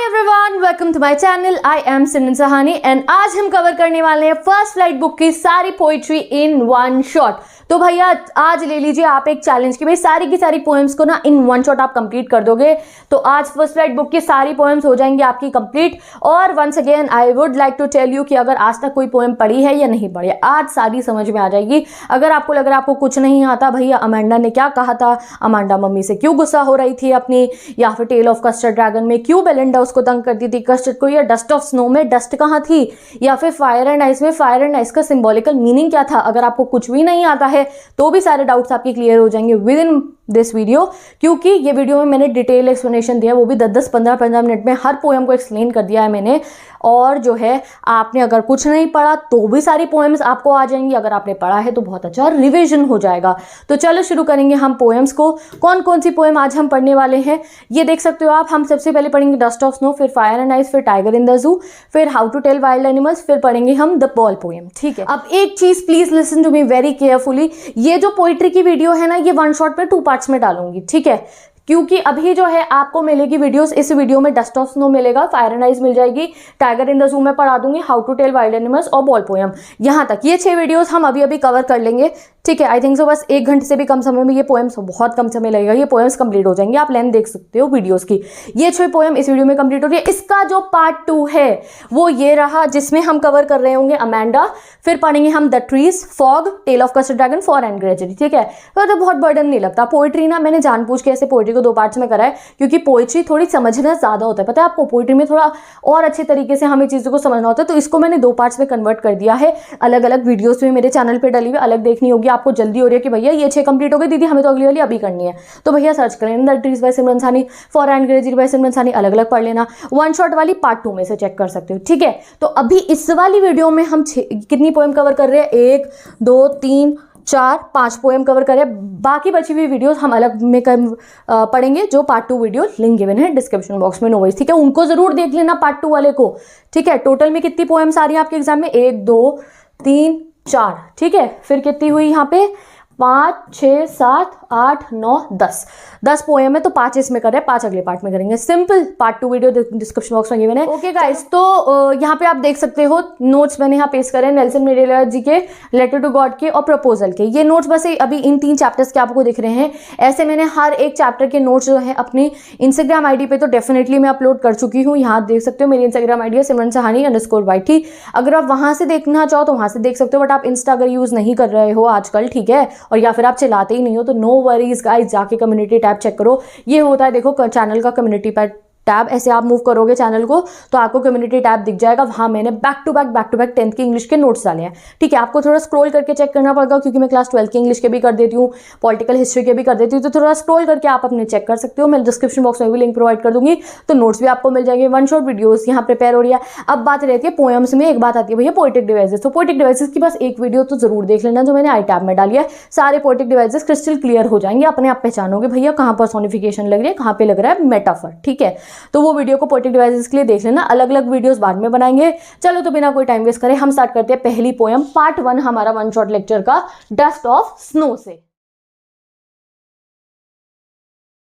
Everyone, welcome to my channel. I am Simran Sahani and आज हम cover करने वाले हैं फर्स्ट फ्लाइट बुक की सारी पोइट्री इन वन शॉट। तो भैया आज ले लीजिए आप एक चैलेंज की भाई सारी की सारी पोएम्स को ना इन वन शॉट आप कंप्लीट कर दोगे तो आज फर्स्ट फ्लाइट बुक की सारी पोएम्स हो जाएंगी आपकी कंप्लीट। और once again I would like to tell you कि अगर आज तक कोई पोएम पढ़ी है या नहीं पढ़ी है, आज सारी समझ में आ जाएगी। अगर आपको लग रहा है आपको कुछ नहीं आता, भैया अमांडा ने क्या कहा था, अमांडा मम्मी से क्यों गुस्सा हो रही थी अपनी, या फिर टेल ऑफ कस्टर्ड ड्रैगन में क्यों बेलिंडा उसको तंग करती थी कस्टर्ड को, या डस्ट ऑफ स्नो में डस्ट कहाँ थी, या फिर फायर एंड आइस में फायर एंड आइस का सिंबॉलिकल मीनिंग क्या था। अगर आपको कुछ भी नहीं आता है तो भी सारे डाउट्स आपके क्लियर हो जाएंगे विद इन दिस वीडियो, क्योंकि ये वीडियो में मैंने डिटेल एक्सप्लेनेशन दिया है, वो भी 10-10, 15-15 मिनट में हर पोएम को एक्सप्लेन कर दिया है मैंने। और जो है आपने अगर कुछ नहीं पढ़ा तो भी सारी पोएम्स आपको आ जाएंगी, अगर आपने पढ़ा है तो बहुत अच्छा रिविजन हो जाएगा। तो चलो शुरू करेंगे हम पोएम्स को। कौन कौन सी पोएम आज हम पढ़ने वाले हैं ये देख सकते हो आप। हम सबसे पहले पढ़ेंगे डस्ट ऑफ स्नो, फिर फायर एंड आइस, फिर टाइगर इन द जू, फिर how to tell wild animals, फिर पढ़ेंगे हम द बॉल पोएम। ठीक है, अब एक चीज please listen to me very carefully, ये जो पोइट्री की वीडियो है ना ये वन शॉट में 2 पार्ट्स में डालूंगी, ठीक है, क्योंकि अभी जो है आपको मिलेगी वीडियोस। इस वीडियो में डस्ट ऑफ स्नो मिलेगा, फायर एंड आइस मिल जाएगी, टाइगर इन द जू में पढ़ा दूंगी, how to tell wild animals और बॉल पोएम। यहाँ तक ये 6 वीडियोस हम अभी कवर कर लेंगे, ठीक है। आई थिंक सो बस 1 घंटे से भी कम समय में ये पोएम्स, बहुत कम समय लगेगा, ये पोएम्स कंप्लीट हो जाएंगे। आप लेंथ देख सकते हो वीडियोस की। ये 6 पोएम इस वीडियो में कंप्लीट हो रही है। इसका जो पार्ट 2 है वो ये रहा, जिसमें हम कवर कर रहे होंगे अमांडा, फिर पढ़ेंगे हम the trees, fog, tale of custard dragon, for Anne Gregory, ठीक है। तो बहुत बर्डन नहीं लगता। पोइट्री ना मैंने जानबूझ के ऐसे पोइट्री को 2 पार्ट्स में करा है, क्योंकि पोइट्री थोड़ी समझना ज्यादा होता है, पता है आपको। पोइट्री में थोड़ा और अच्छे तरीके से हमें चीजों को समझना होता है, तो इसको मैंने 2 पार्ट्स में कन्वर्ट कर दिया है। अलग अलग वीडियोस में मेरे चैनल पे डली हुई, अलग देखनी होगी आपको। जल्दी हो रही है कि भैया ये 6 कंप्लीट हो गई दीदी, हमें तो अगली वाली अभी करनी है, तो भैया सर्च करें the trees by Simran Sahani, for Anne Gregory by Simran Sahani, अलग अलग पढ़ लेना। वन शॉट वाली पार्ट 2 में से चेक कर सकते हो, ठीक है। तो अभी इस वाली वीडियो में हम कितनी पोएम कवर कर रहे हैं, 1 2 3 4 5 पोएम कवर करें। बाकी बची हुई वीडियोस हम अलग में पढ़ेंगे, जो पार्ट 2 वीडियो लिंक गिवन है डिस्क्रिप्शन बॉक्स में, नो वरीज, ठीक है। उनको जरूर देख लेना पार्ट 2 वाले को, ठीक है। टोटल में कितनी पोएम्स आ रही है आपके एग्जाम में, 1 2 3 4, ठीक है। फिर कितनी हुई यहाँ पे, 5 6 7 8 9 10 पोएम है, तो 5 इसमें कर रहे हैं, 5 अगले पार्ट में करेंगे। Simple part 2 video description box में गिवन है। ओके गाइस, तो यहाँ पे आप देख सकते हो नोट्स मैंने यहाँ पेश करे नेल्सन मंडेला जी के, लेटर टू गॉड के और प्रपोजल के। ये नोट्स बस अभी इन 3 चैप्टर्स के आपको दिख रहे हैं। ऐसे मैंने हर एक चैप्टर के नोट्स जो है अपनी इंस्टाग्राम आईडी पे तो डेफिनेटली मैं अपलोड कर चुकी हूँ। यहाँ देख सकते हो मेरी इंस्टाग्राम आईडी है सिमरन सहानी _YT। अगर आप वहां से देखना चाहो तो वहां से देख सकते हो, बट आप इंस्टा अगर यूज नहीं कर रहे हो आजकल, ठीक है, और या फिर आप चलाते ही नहीं हो, तो नो वरीज गाइस, जाके कम्युनिटी टैब चेक करो। ये होता है देखो चैनल का कम्युनिटी टैब, ऐसे आप मूव करोगे चैनल को तो आपको कम्युनिटी टैब दिख जाएगा। वहां मैंने बैक टू बैक 10th की इंग्लिश के नोट्स डाले हैं, ठीक है। आपको थोड़ा स्क्रॉल करके चेक करना पड़ेगा, क्योंकि मैं क्लास 12 की इंग्लिश के भी कर देती हूँ, पॉलिटिकल हिस्ट्री के भी कर देती हूँ, तो थोड़ा स्क्रॉल करके आप अपने चेक कर सकते हो। मैं डिस्क्रिप्शन बॉक्स में भी लिंक प्रोवाइड कर दूंगी, तो नोट्स भी आपको मिल जाएंगे। वन शॉट वीडियोस यहाँ प्रिपेयर हो रही है। अब बात रहती है पोएम्स में, एक बात आती है भैया पोएटिक डिवाइसेस। तो पोएटिक डिवाइसेस की बस एक वीडियो तो जरूर देख लेना, जो मैंने आई टैब में डाली है। सारे पोएटिक डिवाइसेस क्रिस्टल क्लियर हो जाएंगे, अपने आप पहचानोगे भैया कहाँ पर्सोनिफिकेशन लग रही है, कहाँ पे लग रहा है मेटाफर, ठीक है। तो वो वीडियो को पोएटिक डिवाइसेस के लिए देख लेना, अलग अलग वीडियोस बाद में बनाएंगे। चलो तो बिना कोई टाइम वेस्ट करे हम स्टार्ट करते हैं पहली पोएम, पार्ट 1 हमारा वन शॉट लेक्चर का, डस्ट ऑफ स्नो से।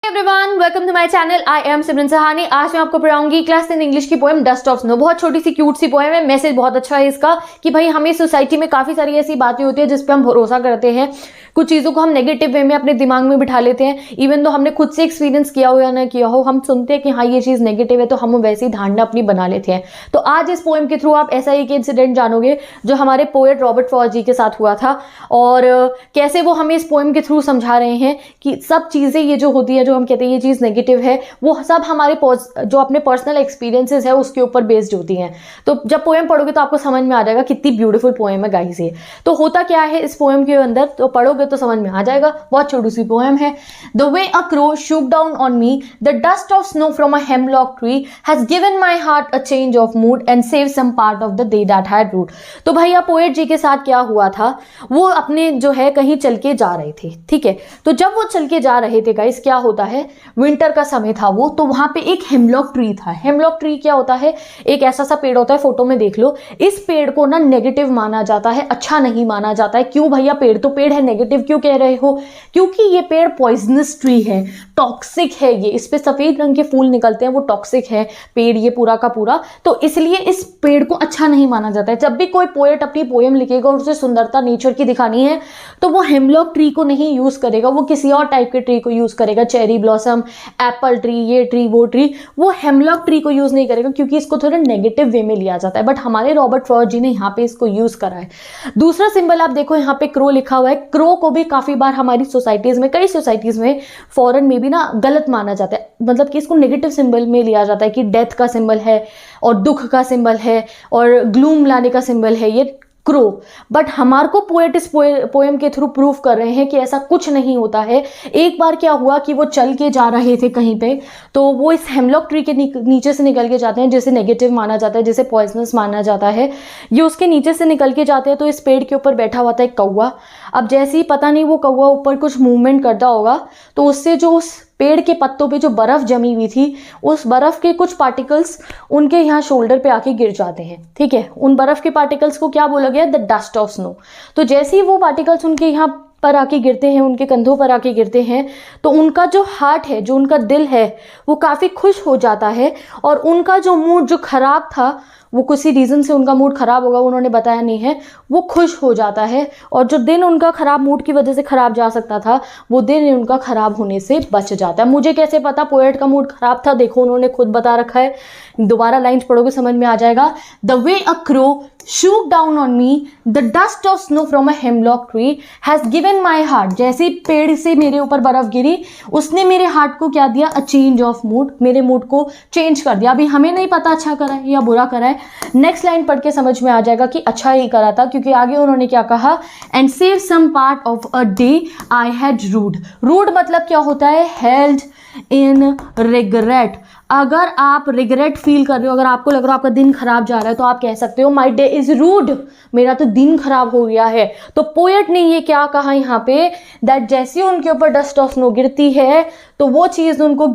Everyone, welcome to my channel. I am Simran Sahani. आज मैं आपको पढ़ाऊंगी क्लास 10 इंग्लिश की पोएम डस्ट ऑफ स्नो। बहुत छोटी सी क्यूट सी पोएम है। मैसेज बहुत अच्छा है इसका कि भाई हमें सोसाइटी में काफी सारी ऐसी बातें होती है जिस पे हम भरोसा करते हैं, कुछ चीजों को हम नेगेटिव वे में अपने दिमाग में बिठा लेते हैं। इवन तो हमने खुद से एक्सपीरियंस किया हो या ना किया हो, हम सुनते हैं कि हाँ ये चीज नेगेटिव है, तो हम वैसी धारणा अपनी बना लेते हैं। तो आज इस पोएम के थ्रू आप ऐसा एक इंसिडेंट जानोगे जो हमारे पोएट रॉबर्ट फ्रॉस्ट जी के साथ हुआ था, और कैसे वो हमें इस पोएम के थ्रू समझा रहे हैं कि सब चीजें ये जो होती है, जो हम कहते हैं ये चीज नेगेटिव है, वो सब हमारे जो अपने पर्सनल एक्सपीरियंसेस है उसके ऊपर बेस्ड होती हैं। तो जब पोएम पढ़ोगे तो आपको समझ में आ जाएगा कितनी ब्यूटीफुल पोएम है गाइस ये। तो होता क्या है इस पोएम के अंदर, तो पढ़ोगे तो समझ में आ जाएगा। बहुत छोटी सी पोएम है। The way a crow shook down on me, the dust of snow from a hemlock tree has given my heart a change of mood and save some part of the day that had rued. तो भैया poet जी के साथ क्या हुआ था, वो अपने जो है कहीं चल के जा रहे थे, ठीक है। तो जब वो चल के जा रहे थे गाइस, क्या होता होता है, विंटर का समय था वो, तो वहां पे एक हेमलॉक ट्री था। हेमलॉक ट्री क्या होता है, एक ऐसा सा पेड़ होता है, फोटो में देख लो। इस पेड़ को ना नेगेटिव माना जाता है, अच्छा नहीं माना जाता है। क्यों भैया, पेड़ तो पेड़ है, नेगेटिव क्यों कह रहे हो? क्योंकि ये पेड़ पॉइजनस ट्री है, टॉक्सिक है ये, इस पे सफेद रंग के फूल निकलते हैं, वो टॉक्सिक है पेड़ ये पूरा का पूरा, तो इसलिए इस पेड़ को अच्छा नहीं माना जाता है। जब भी कोई पोएट अपनी पोएम लिखेगा और उसे सुंदरता नेचर की दिखानी है तो वो हेमलॉक ट्री को नहीं यूज करेगा, वो किसी और टाइप के ट्री को यूज करेगा, चेरी ब्लॉसम, एप्पल ट्री, ये ट्री वो ट्री, वो हेमलॉक ट्री को यूज नहीं करेगा क्योंकि इसको थोड़ा नेगेटिव वे में लिया जाता है। बट हमारे रॉबर्ट फ्रॉस्ट जी ने यहाँ पे इसको यूज करा है। दूसरा सिंबल आप देखो, यहाँ पे क्रो लिखा हुआ है। क्रो को भी काफी बार हमारी सोसाइटीज में, कई सोसाइटीज में, फॉरेन में भी ना गलत माना जाता है, मतलब कि इसको नेगेटिव सिंबल में लिया जाता है कि डेथ का सिंबल है और दुख का सिंबल है और ग्लूम लाने का सिंबल है ये क्रो। बट हमारे को पोएट इस पोएम के थ्रू प्रूफ कर रहे हैं कि ऐसा कुछ नहीं होता है। एक बार क्या हुआ कि वो चल के जा रहे थे कहीं पे, तो वो इस हेमलॉक ट्री के नीचे से निकल के जाते हैं, जिसे नेगेटिव माना जाता है, जिसे पॉइजनस माना जाता है। ये उसके नीचे से निकल के जाते हैं तो इस पेड़ के ऊपर बैठा हुआ था एक कौवा। अब जैसे ही पता नहीं वो कौवा ऊपर कुछ मूवमेंट करता होगा तो उससे जो उस पेड़ के पत्तों पे जो बर्फ जमी हुई थी, उस बर्फ के कुछ पार्टिकल्स उनके यहाँ शोल्डर पे आके गिर जाते हैं। ठीक है, उन बर्फ के पार्टिकल्स को क्या बोला गया? The dust of snow. तो जैसे ही वो पार्टिकल्स उनके यहाँ पर आके गिरते हैं, उनके कंधों पर आके गिरते हैं, तो उनका जो हार्ट है, जो उनका दिल है, वो काफ़ी खुश हो जाता है और उनका जो मूड जो खराब था, वो किसी रीज़न से उनका मूड ख़राब होगा, उन्होंने बताया नहीं है, वो खुश हो जाता है। और जो दिन उनका ख़राब मूड की वजह से ख़राब जा सकता था, वो दिन उनका ख़राब होने से बच जाता है। मुझे कैसे पता पोएट का मूड ख़राब था? देखो उन्होंने खुद बता रखा है, दोबारा लाइन्स पढ़ोगे समझ में आ जाएगा। The way a crow shook down on me, the dust of snow from a hemlock tree has given my heart। जैसे पेड़ से मेरे ऊपर बर्फ गिरी, उसने मेरे हार्ट को क्या दिया? अ चेंज ऑफ मूड, मेरे मूड को चेंज कर दिया। अभी हमें नहीं पता अच्छा करा है या बुरा करा है, नेक्स्ट लाइन पढ़ के समझ में आ जाएगा कि अच्छा ही करा था, क्योंकि आगे उन्होंने क्या कहा? And save some part of a day I had rued. Rued मतलब क्या होता है? Held in regret. अगर आप रिग्रेट फील कर रहे हो, अगर आपको लग रहा है आपका दिन खराब जा रहा है, तो आप कह सकते हो माई डे इज रूड, मेरा तो दिन खराब हो गया है। तो पोएट ने ये क्या कहा यहाँ पे? दैट जैसे उनके ऊपर डस्ट ऑफ स्नो गिरती है तो वो चीज़ उनको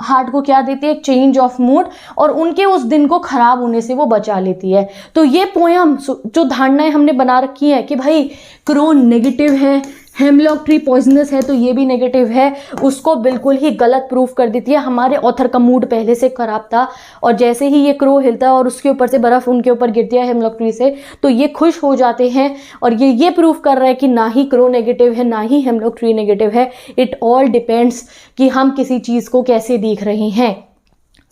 हार्ट को क्या देती है? एक चेंज ऑफ मूड, और उनके उस दिन को खराब होने से वो बचा लेती है। तो ये पोयम जो धारणाएं हमने बना रखी है कि भाई क्रो नेगेटिव है, हेमलॉक ट्री पॉइजनस है, तो ये भी नेगेटिव है, उसको बिल्कुल ही गलत प्रूफ कर देती है। हमारे ऑथर का मूड पहले से खराब था और जैसे ही ये क्रो हिलता है और उसके ऊपर से बर्फ उनके ऊपर गिरती है हेमलॉक ट्री से, तो ये खुश हो जाते हैं। और ये प्रूफ कर रहा है कि ना ही क्रो नेगेटिव है, ना ही हेमलॉक ट्री नेगेटिव है। इट ऑल डिपेंड्स कि हम किसी चीज़ को कैसे देख रहे हैं।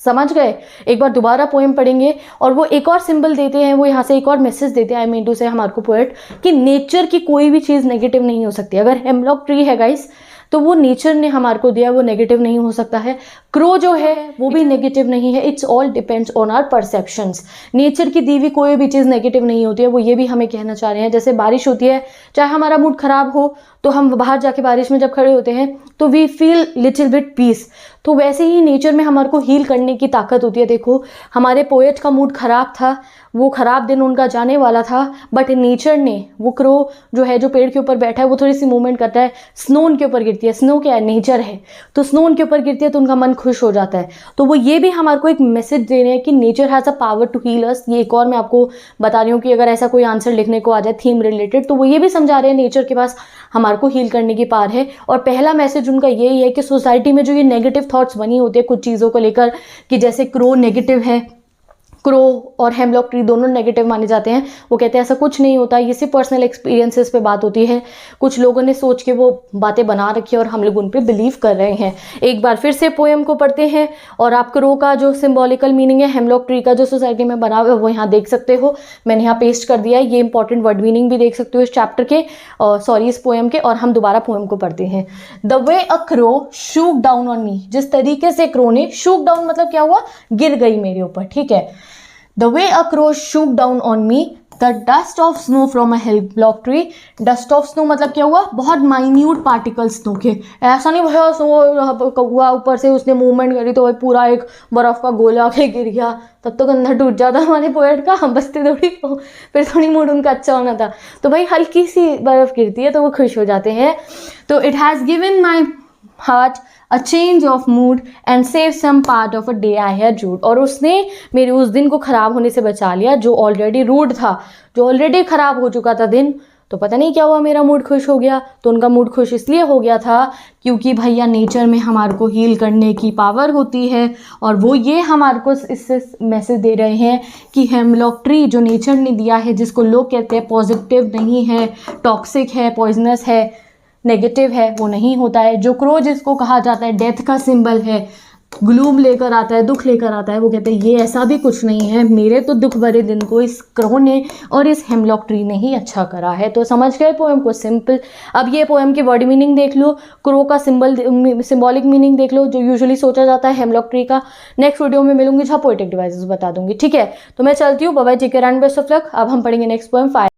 समझ गए? एक बार दोबारा पोएम पढ़ेंगे और वो एक और सिंबल देते हैं, वो यहाँ से एक और मैसेज देते हैं, आई मीन टू से हमारे को पोएट, कि नेचर की कोई भी चीज़ नेगेटिव नहीं हो सकती। अगर हेमलॉक ट्री है गाइस, तो वो नेचर ने हमारे को दिया, वो नेगेटिव नहीं हो सकता है। क्रो जो है वो भी नेगेटिव नहीं है। It's all depends on our perceptions. Nature की दी हुई कोई भी चीज़ नेगेटिव नहीं होती है, वो ये भी हमें कहना चाह रहे हैं। जैसे बारिश होती है, चाहे हमारा मूड खराब हो, तो हम बाहर जाके बारिश में जब खड़े होते हैं तो we feel little bit peace. तो वैसे ही नेचर में हमारे को हील करने की ताकत होती है। देखो हमारे पोएट का मूड खराब था, वो खराब दिन उनका जाने वाला था, बट नेचर ने, वो क्रो जो है, जो पेड़ के ऊपर बैठा है, वो थोड़ी सी मूवमेंट करता है, स्नो उनके ऊपर गिरती है। स्नो क्या है? नेचर है। तो स्नो उनके ऊपर गिरती है तो उनका मन खुश हो जाता है। तो वो ये भी हमारे को एक मैसेज दे रहे हैं कि nature has a power to heal us. ये एक और मैं आपको बता रही हूँ कि अगर ऐसा कोई आंसर लिखने को आ जाए थीम रिलेटेड, तो वो ये भी समझा रहे हैं नेचर के पास हमारे को हील करने की पावर है। और पहला मैसेज उनका यही है कि सोसाइटी में जो ये नेगेटिव थॉट्स बनी होती है कुछ चीज़ों को लेकर, कि जैसे क्रो नेगेटिव है, क्रो और हेमलॉक ट्री दोनों नेगेटिव माने जाते हैं, वो कहते हैं ऐसा कुछ नहीं होता, ये सिर्फ पर्सनल एक्सपीरियंसेस पे बात होती है। कुछ लोगों ने सोच के वो बातें बना रखी है और हम लोग उन पे बिलीव कर रहे हैं। एक बार फिर से पोएम को पढ़ते हैं और आप क्रो का जो सिंबॉलिकल मीनिंग है, हेमलॉक ट्री का जो सोसाइटी में बना हुआ है, वो यहाँ देख सकते हो। मैंने यहाँ पेस्ट कर दिया है। ये इंपॉर्टेंट वर्ड मीनिंग भी देख सकते हो इस चैप्टर के, सॉरी इस पोएम के। और हम दोबारा पोएम को पढ़ते हैं। The way a crow shook down on मी। जिस तरीके से क्रो ने, शूक डाउन मतलब क्या हुआ? गिर गई मेरे ऊपर। ठीक है, The way a crow shook down on me, the dust of snow from a hemlock tree। Dust of snow मतलब क्या हुआ? बहुत माइन्यूट पार्टिकल्स स्नो के। ऐसा नहीं भैया स्नो कौवा ऊपर से उसने मूवमेंट करी तो पूरा एक बर्फ का गोला के गिर गया, तब तो गंदा टूट जाता हमारे पोएट का। हम बसते थोड़ी, फिर थोड़ी मूड उनका अच्छा होना था। तो भाई हल्की सी बर्फ गिरती है तो वो खुश हो जाते हैं। तो it has given my heart, a change of mood and save some part of a day I had rued. और उसने मेरे उस दिन को ख़राब होने से बचा लिया जो ऑलरेडी रूड था, जो ऑलरेडी ख़राब हो चुका था दिन। तो पता नहीं क्या हुआ, मेरा मूड खुश हो गया। तो उनका मूड खुश इसलिए हो गया था क्योंकि भैया नेचर में हमारे को हील करने की पावर होती है, और वो ये हमारे को इससे मैसेज दे रहे हैं कि हेमलॉक ट्री जो नेचर ने दिया है, जिसको लोग कहते हैं पॉजिटिव नहीं है, टॉक्सिक है, पॉइजनस है, नेगेटिव है, वो नहीं होता है। जो क्रो जिसको कहा जाता है डेथ का सिंबल है, ग्लूम लेकर आता है, दुख लेकर आता है, वो कहते हैं ये ऐसा भी कुछ नहीं है, मेरे तो दुख भरे दिन को इस क्रो ने और इस हेमलॉक ट्री ने ही अच्छा करा है। तो समझ गए पोएम को, सिंपल। अब ये पोएम की वर्ड मीनिंग देख लो, क्रो का सिंबॉलिक मीनिंग देख लो जो यूजुअली सोचा जाता है हेमलॉक ट्री का। नेक्स्ट वीडियो में मिलूंगी जहाँ पोएटिक डिवाइसेस बता दूंगी, ठीक है। तो मैं चलती हूँ, bye bye, take care and best of luck. अब हम पढ़ेंगे next poem fire.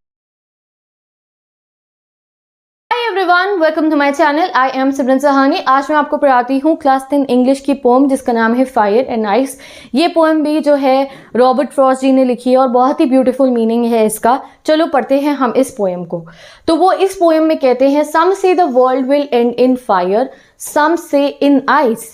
Everyone, welcome to my channel, I am Simran Sahani. आज मैं आपको पढ़ाती हूँ क्लास 10 इंग्लिश की पोम जिसका नाम है फायर एंड आइस। ये पोएम भी जो है रॉबर्ट फ्रॉस्ट जी ने लिखी है और बहुत ही ब्यूटीफुल मीनिंग है इसका। चलो पढ़ते हैं हम इस पोएम को। तो वो इस पोएम में कहते हैं, some say the world will end in fire, some say in ice,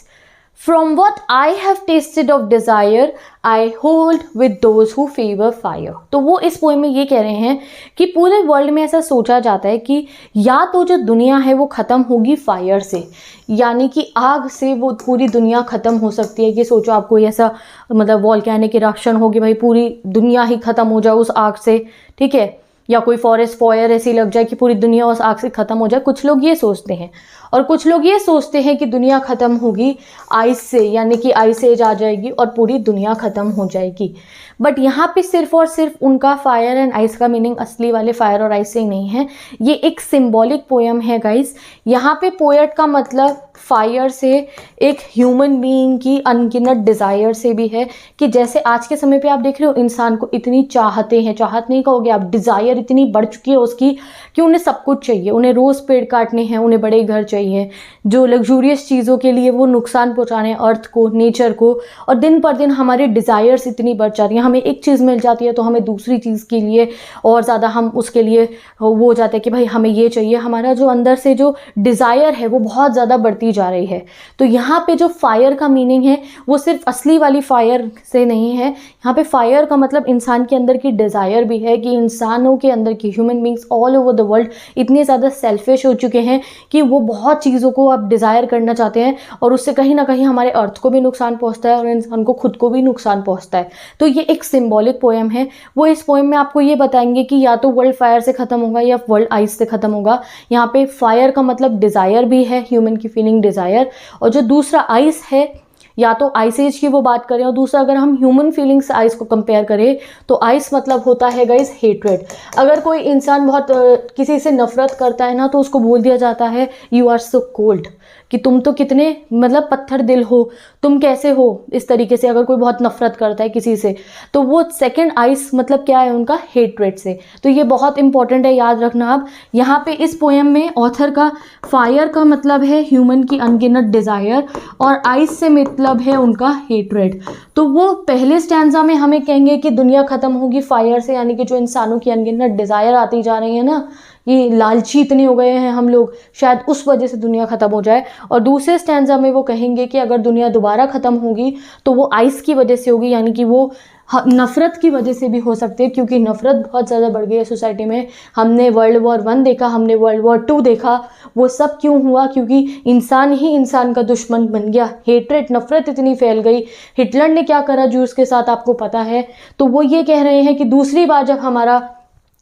From what I have tasted of desire, I hold with those who favor fire। तो वो इस पोएम में ये कह रहे हैं कि पूरे वर्ल्ड में ऐसा सोचा जाता है कि या तो जो दुनिया है वो ख़त्म होगी फायर से, यानी कि आग से वो पूरी दुनिया ख़त्म हो सकती है। कि सोचो आप कोई ऐसा मतलब वॉल्केनिक इरप्शन हो कि भाई पूरी दुनिया ही ख़त्म हो जाए उस आग से, ठीक है, या कोई फॉरेस्ट फायर ऐसी लग जाए कि पूरी दुनिया उस आग से ख़त्म हो जाए। कुछ लोग ये सोचते हैं, और कुछ लोग ये सोचते हैं कि दुनिया ख़त्म होगी आइस से, यानी कि आइस एज आ जाएगी और पूरी दुनिया ख़त्म हो जाएगी। बट यहाँ पे सिर्फ और सिर्फ उनका फायर एंड आइस का मीनिंग असली वाले फायर और आइस से नहीं है, ये एक सिंबॉलिक पोएम है गाइस। यहाँ पे पोएट का मतलब फायर से एक ह्यूमन बीइंग की अनगिनत डिज़ायर से भी है। कि जैसे आज के समय पे आप देख रहे हो इंसान को इतनी चाहते हैं, चाहत नहीं कहोगे आप, डिज़ायर इतनी बढ़ चुकी है उसकी कि उन्हें सब कुछ चाहिए। उन्हें रोज़ पेड़ काटने हैं, उन्हें बड़े घर चाहिए, जो लग्जूरियस चीज़ों के लिए वो नुकसान पहुँचा रहे हैं अर्थ को, नेचर को। और दिन पर दिन हमारी डिज़ायर्स इतनी बढ़ जाती हैं, हमें एक चीज़ मिल जाती है तो हमें दूसरी चीज़ के लिए और ज़्यादा हम उसके लिए वो हो जाते हैं कि भाई हमें ये चाहिए। हमारा जो अंदर से जो डिज़ायर है वो बहुत ज़्यादा बढ़ती जा रही है। तो यहाँ पे जो फायर का मीनिंग है वो सिर्फ असली वाली फायर से नहीं है। यहाँ पे फायर का मतलब इंसान के अंदर की डिज़ायर भी है कि इंसानों के अंदर की human beings all over the world इतने ज़्यादा सेल्फिश हो चुके हैं कि वो बहुत चीज़ों को अब डिज़ायर करना चाहते हैं, और उससे कहीं ना कहीं हमारे अर्थ को भी नुकसान पहुँचता है और इंसान को खुद को भी नुकसान पहुँचता है। तो ये एक सिंबॉलिक पोएम है। वो इस पोएम में आपको ये बताएंगे कि या तो वर्ल्ड फायर से ख़त्म होगा या वर्ल्ड आइस से ख़त्म होगा। यहाँ पे फायर का मतलब डिज़ायर भी है, ह्यूमन की फीलिंग डिज़ायर, और जो दूसरा आइस है या तो आइस एज की वो बात करें, और दूसरा अगर हम ह्यूमन फीलिंग्स आइस को कंपेयर करें तो आइस मतलब होता है गाइस हेट्रेड। अगर कोई इंसान बहुत किसी से नफरत करता है ना तो उसको बोल दिया जाता है यू आर सो कोल्ड, कि तुम तो कितने मतलब पत्थर दिल हो, तुम कैसे हो, इस तरीके से अगर कोई बहुत नफरत करता है किसी से। तो वो सेकंड आइस मतलब क्या है उनका, हेट्रेड से। तो ये बहुत इंपॉर्टेंट है, याद रखना आप। यहाँ पे इस पोएम में ऑथर का फायर का मतलब है ह्यूमन की अनगिनत डिज़ायर और आइस से मतलब है उनका हेट्रेड। तो वो पहले स्टैंजा में हमें कहेंगे कि दुनिया ख़त्म होगी फायर से, यानी कि जो इंसानों की अनगिनत डिज़ायर आती जा रही है ना, ये लालची इतने हो गए हैं हम लोग, शायद उस वजह से दुनिया ख़त्म हो जाए। और दूसरे स्टैंजा में वो कहेंगे कि अगर दुनिया दोबारा ख़त्म होगी तो वो आइस की वजह से होगी, यानी कि वो नफ़रत की वजह से भी हो सकती है, क्योंकि नफ़रत बहुत ज़्यादा बढ़ गई है सोसाइटी में। हमने वर्ल्ड वॉर 1 देखा, हमने वर्ल्ड वॉर 2 देखा। वो सब क्यों हुआ? क्योंकि इंसान ही इंसान का दुश्मन बन गया। हेट्रेड, नफ़रत इतनी फैल गई। हिटलर ने क्या करा जूस के साथ आपको पता है। तो वो ये कह रहे हैं कि दूसरी बार जब हमारा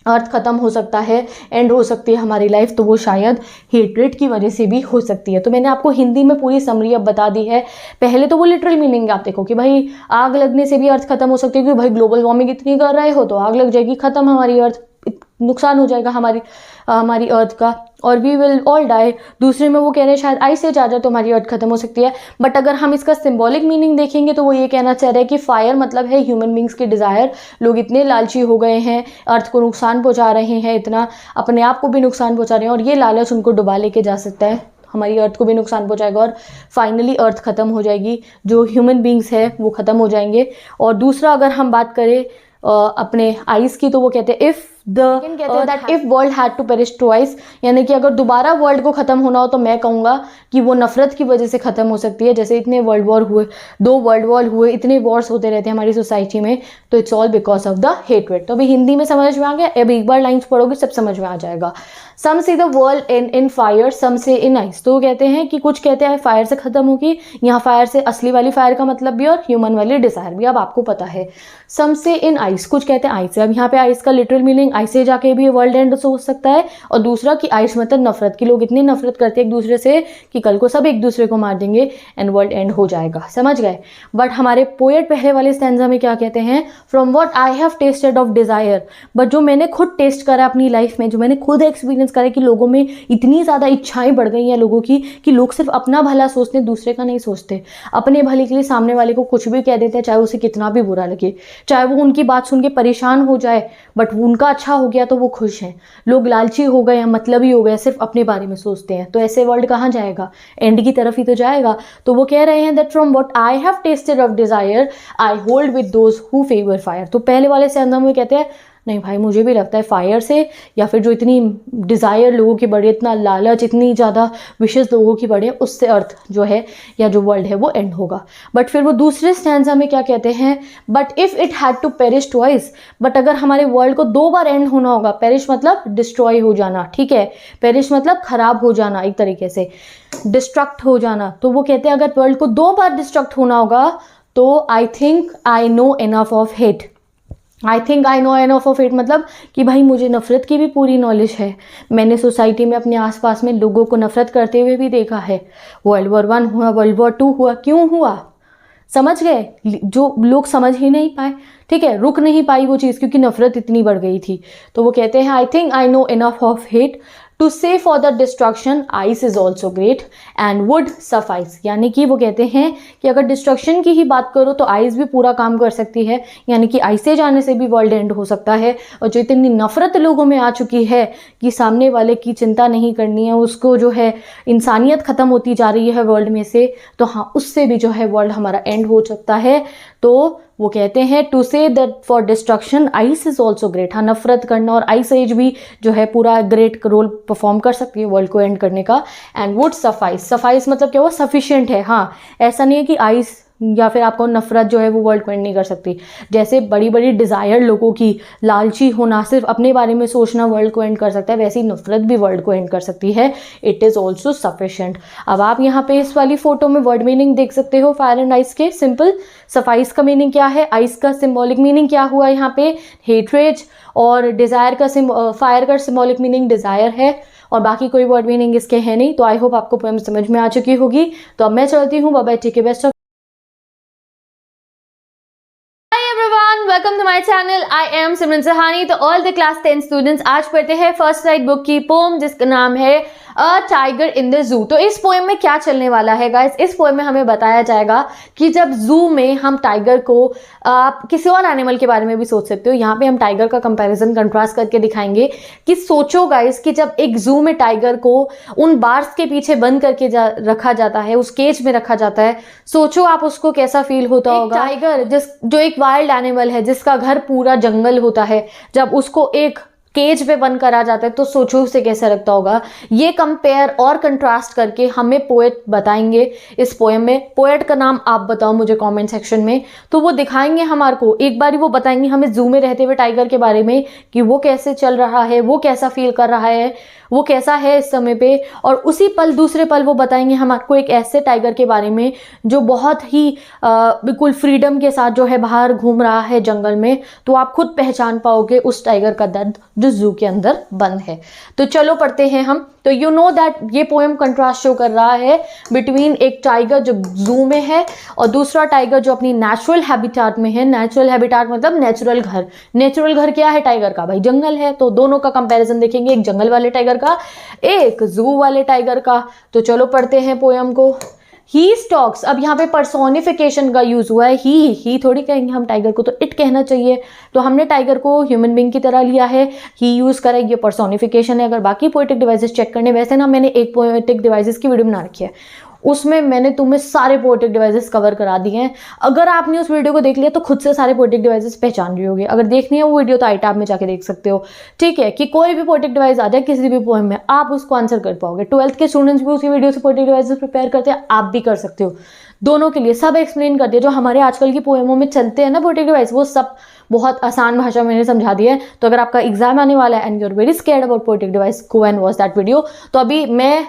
अर्थ ख़त्म हो सकता है, एंड हो सकती है हमारी लाइफ, तो वो शायद हेट्रेड की वजह से भी हो सकती है। तो मैंने आपको हिंदी में पूरी समरी अब बता दी है। पहले तो वो लिटरल मीनिंग आप देखो कि भाई आग लगने से भी अर्थ ख़त्म हो सकती है, क्योंकि भाई ग्लोबल वार्मिंग इतनी कर रहे हो तो आग लग जाएगी, ख़त्म हमारी अर्थ, नुकसान हो जाएगा हमारी अर्थ का, और वी विल ऑल डाई। दूसरे में वो कह रहे हैं शायद आइस एज आ जाए तो हमारी अर्थ खत्म हो सकती है। बट अगर हम इसका सिंबॉलिक मीनिंग देखेंगे तो वो ये कहना चाह रहे हैं कि फायर मतलब है ह्यूमन बींग्स की डिज़ायर। लोग इतने लालची हो गए हैं, अर्थ को नुकसान पहुंचा रहे हैं, इतना अपने आप को भी नुकसान पहुंचा रहे हैं, और ये लालच उनको डुबा लेके जा सकता है, हमारी अर्थ को भी नुकसान पहुंचाएगा और फाइनली अर्थ ख़त्म हो जाएगी, जो ह्यूमन बींग्स है वो ख़त्म हो जाएंगे। और दूसरा अगर हम बात करें अपने आइस की, तो वो कहते हैं इफ़ कहते हैं that if world had to perish twice, यानी कि अगर दोबारा वर्ल्ड को खत्म होना हो तो मैं कहूँगा कि वो नफरत की वजह से खत्म हो सकती है। जैसे इतने वर्ल्ड वॉर हुए, 2 वर्ल्ड वॉर हुए, इतने वॉर्स होते रहते हैं हमारी सोसाइटी में, तो it's all because of the hatred. तो अभी हिंदी में समझ में आ गया, अब एक बार लाइन्स पढ़ोगे सब समझ में आ जाएगा। सम say the world in fire, some say in ice. तो कहते हैं कि कुछ कहते हैं फायर से खत्म होगी, यहाँ फायर से असली वाली फायर का मतलब भी और ह्यूमन वाली डिजायर भी, अब आपको पता है। सम से इन आइस, कुछ कहते हैं आइस से। अब यहाँ पे आइस का लिटरल मीनिंग आइस से जाके भी वर्ल्ड एंड हो सकता है, और दूसरा कि आइस मतलब नफरत की, लोग इतनी नफरत करते हैं एक दूसरे से कि कल को सब एक दूसरे को मार देंगे एंड वर्ल्ड एंड हो जाएगा, समझ गए। बट हमारे पोएट पहले वाले स्टैंजा में क्या कहते हैं, from what I have tested of desire, but जो मैंने खुद टेस्ट करा अपनी लाइफ में, जो मैंने खुद एक्सपीरियंस करा कि लोगों में इतनी ज़्यादा इच्छाएं बढ़ गई हैं लोगों की कि लोग सिर्फ अपना भला सोचते हैं, दूसरे का नहीं सोचते। अपने भले के लिए सामने वाले को कुछ भी कह देते हैं, चाहे उसे कितना भी बुरा लगे, चाहे वो उनकी बात सुन के परेशान हो जाए, बट उनका अच्छा हो गया तो वो खुश हैं। लोग लालची हो गए हैं, मतलबी हो गए, सिर्फ अपने बारे में सोचते हैं। तो ऐसे वर्ल्ड कहाँ जाएगा, एंड की तरफ ही तो जाएगा। तो वो कह रहे हैं that from what I have tested of desire I hold with those who favour fire. तो पहले वाले से अंदर में कहते हैं नहीं भाई, मुझे भी लगता है फायर से, या फिर जो इतनी डिज़ायर लोगों की बढ़े, इतना लालच, इतनी ज़्यादा विशेष लोगों की बढ़े, उससे अर्थ जो है या जो वर्ल्ड है वो एंड होगा। बट फिर वो दूसरे स्टैंजा में क्या कहते हैं, but if it had to perish twice, but अगर हमारे वर्ल्ड को 2 बार एंड होना होगा, पेरिश मतलब डिस्ट्रॉय हो जाना, ठीक है, पेरिश मतलब खराब हो जाना, एक तरीके से डिस्ट्रक्ट हो जाना। तो वो कहते हैं अगर वर्ल्ड को 2 बार डिस्ट्रक्ट होना होगा तो आई think I know enough of hate. I think I no enough of it मतलब कि भाई मुझे नफ़रत की भी पूरी नॉलेज है। मैंने सोसाइटी में अपने आसपास में लोगों को नफ़रत करते हुए भी देखा है। वर्ल्ड वॉर 1 हुआ, वर्ल्ड वॉर 2 हुआ, क्यों हुआ, समझ गए। जो लोग समझ ही नहीं पाए, ठीक है, रुक नहीं पाई वो चीज़ क्योंकि नफ़रत इतनी बढ़ गई थी। तो वो कहते हैं I think I know enough of hate to say for the destruction ice is also great and would suffice. यानी कि वो कहते हैं कि अगर डिस्ट्रक्शन की ही बात करो तो आइस भी पूरा काम कर सकती है, यानी कि आइस से जाने से भी वर्ल्ड एंड हो सकता है। और जो इतनी नफरत लोगों में आ चुकी है कि सामने वाले की चिंता नहीं करनी है, उसको जो है इंसानियत ख़त्म होती जा रही है वर्ल्ड में से, तो हाँ उससे भी जो है वर्ल्ड हमारा एंड हो सकता है। तो वो कहते हैं to say that for destruction ice is also great. हाँ, नफरत करना और आइस एज भी जो है पूरा ग्रेट रोल परफॉर्म कर सकती है वर्ल्ड को एंड करने का। एंड वुड सफाइस, सफाइस मतलब क्या हुआ, सफिशिएंट है। हाँ, ऐसा नहीं है कि आइस या फिर आपको नफरत जो है वो वर्ल्ड को एंड नहीं कर सकती। जैसे बड़ी बड़ी डिज़ायर लोगों की, लालची होना, सिर्फ अपने बारे में सोचना वर्ल्ड को एंड कर सकता है, वैसी नफरत भी वर्ल्ड को एंड कर सकती है। It is also sufficient. अब आप यहाँ पे इस वाली फोटो में वर्ड मीनिंग देख सकते हो फायर एंड आइस के। सिंपल, सफाइस का मीनिंग क्या है, आइस का सिम्बॉलिक मीनिंग क्या हुआ यहाँ पे, हेट्रेड, और डिज़ायर का फायर का सिम्बॉलिक मीनिंग डिज़ायर है, और बाकी कोई वर्ड मीनिंग इसके है नहीं। तो आई होप आपको पोएम समझ में आ चुकी होगी। तो अब मैं चलती हूँ, bye bye, take care, best of. Welcome to my channel, I am Simran Sahani. तो ऑल द क्लास 10 स्टूडेंट्स आज पढ़ते हैं फर्स्ट राइट बुक की पोम जिसका नाम है अ टाइगर इन द जू। तो इस पोएम में क्या चलने वाला है गाइस, इस पोएम में हमें बताया जाएगा कि जब जू में हम टाइगर को किसी और एनिमल के बारे में भी सोच सकते हो, यहाँ पे हम टाइगर का कंपैरिजन कंट्रास्ट करके दिखाएंगे कि सोचो गाइस कि जब एक जू में टाइगर को उन बार्स के पीछे बंद करके रखा जाता है, उस केज में रखा जाता है, सोचो आप उसको कैसा फील होता होगा। टाइगर जो एक वाइल्ड एनिमल है, जिसका घर पूरा जंगल होता है, जब उसको एक केज पे बंद करा जाता है तो सोचो उसे कैसा लगता होगा। ये कंपेयर और कंट्रास्ट करके हमें पोएट बताएंगे इस पोएम में। पोएट का नाम आप बताओ मुझे कमेंट सेक्शन में। तो वो दिखाएंगे हमारे को, एक बार वो बताएंगे हमें जू में रहते हुए टाइगर के बारे में कि वो कैसे चल रहा है, वो कैसा फील कर रहा है, वो कैसा है इस समय पे। और उसी पल दूसरे पल वो बताएंगे हमारे को एक ऐसे टाइगर के बारे में जो बहुत ही बिल्कुल फ्रीडम के साथ जो है बाहर घूम रहा है जंगल में। तो आप खुद पहचान पाओगे उस टाइगर का दर्द जो जू के अंदर बंद है। तो चलो पढ़ते हैं हम। तो यू नो दैट ये पोएम कंट्रास्ट शो कर रहा है बिटवीन एक टाइगर जो जू में है और दूसरा टाइगर जो अपनी नेचुरल हैबिटेट में है। नेचुरल हैबिटेट मतलब नेचुरल घर। नेचुरल घर क्या है टाइगर का, भाई जंगल है। तो दोनों का कंपैरिजन देखेंगे, एक जंगल वाले टाइगर का, एक जू वाले टाइगर का। तो चलो पढ़ते हैं पोएम को। ही स्टॉक्स, अब यहाँ पे पर्सोनिफिकेशन का यूज हुआ है। ही थोड़ी कहेंगे हम टाइगर को, तो इट कहना चाहिए। तो हमने टाइगर को ह्यूमन बीइंग की तरह लिया है, ही यूज करा, ये पर्सोनिफिकेशन है। अगर बाकी पोएटिक डिवाइसेस चेक करने, वैसे ना मैंने एक पोएटिक डिवाइसेस की वीडियो बना रखी है, उसमें मैंने तुम्हें सारे पोएटिक डिवाइसेस कवर करा दिए हैं। अगर आपने उस वीडियो को देख लिया तो खुद से सारे पोएटिक डिवाइसेस पहचान रही होगी। अगर देखनी है वो वीडियो तो आई टैब में जाके देख सकते हो, ठीक है। कि कोई भी पोएटिक डिवाइस आ जाए किसी भी पोएम में, आप उसको आंसर कर पाओगे। 12th के स्टूडेंट्स भी उसी वीडियो से पोएटिक डिवाइसेस प्रिपेयर करते हैं, आप भी कर सकते हो। दोनों के लिए सब एक्सप्लेन कर दिया। जो हमारे आजकल की पोएमों में चलते हैं ना पोएटिक डिवाइस, वो सब बहुत आसान भाषा में मैंने समझा दिया है। तो अगर आपका एग्जाम आने वाला है and you are very scared about poetic device, go and watch that video. तो अभी मैं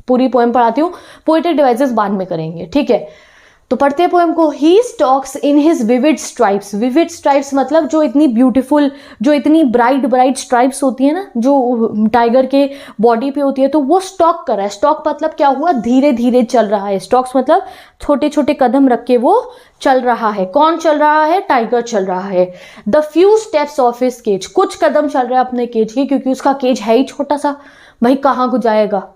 पूरी पोएम पढ़ाती हूँ, पोएटिक डिवाइसेस बाद में करेंगे, ठीक है। तो पढ़ते हैं पोएम को। He stalks in his vivid stripes. Vivid stripes मतलब जो इतनी ब्यूटीफुल, जो इतनी ब्राइट ब्राइट स्ट्राइप्स होती है ना, जो टाइगर के बॉडी पे होती है, तो वो स्टॉक कर रहा है। स्टॉक मतलब क्या हुआ, धीरे धीरे चल रहा है। स्टॉक्स मतलब छोटे छोटे कदम रख के वो चल रहा है। कौन चल रहा है, टाइगर चल रहा है। The few steps of his cage, कुछ कदम चल रहा है अपने केज के, क्योंकि उसका केज है ही छोटा सा, भाई कहाँ को जाएगा,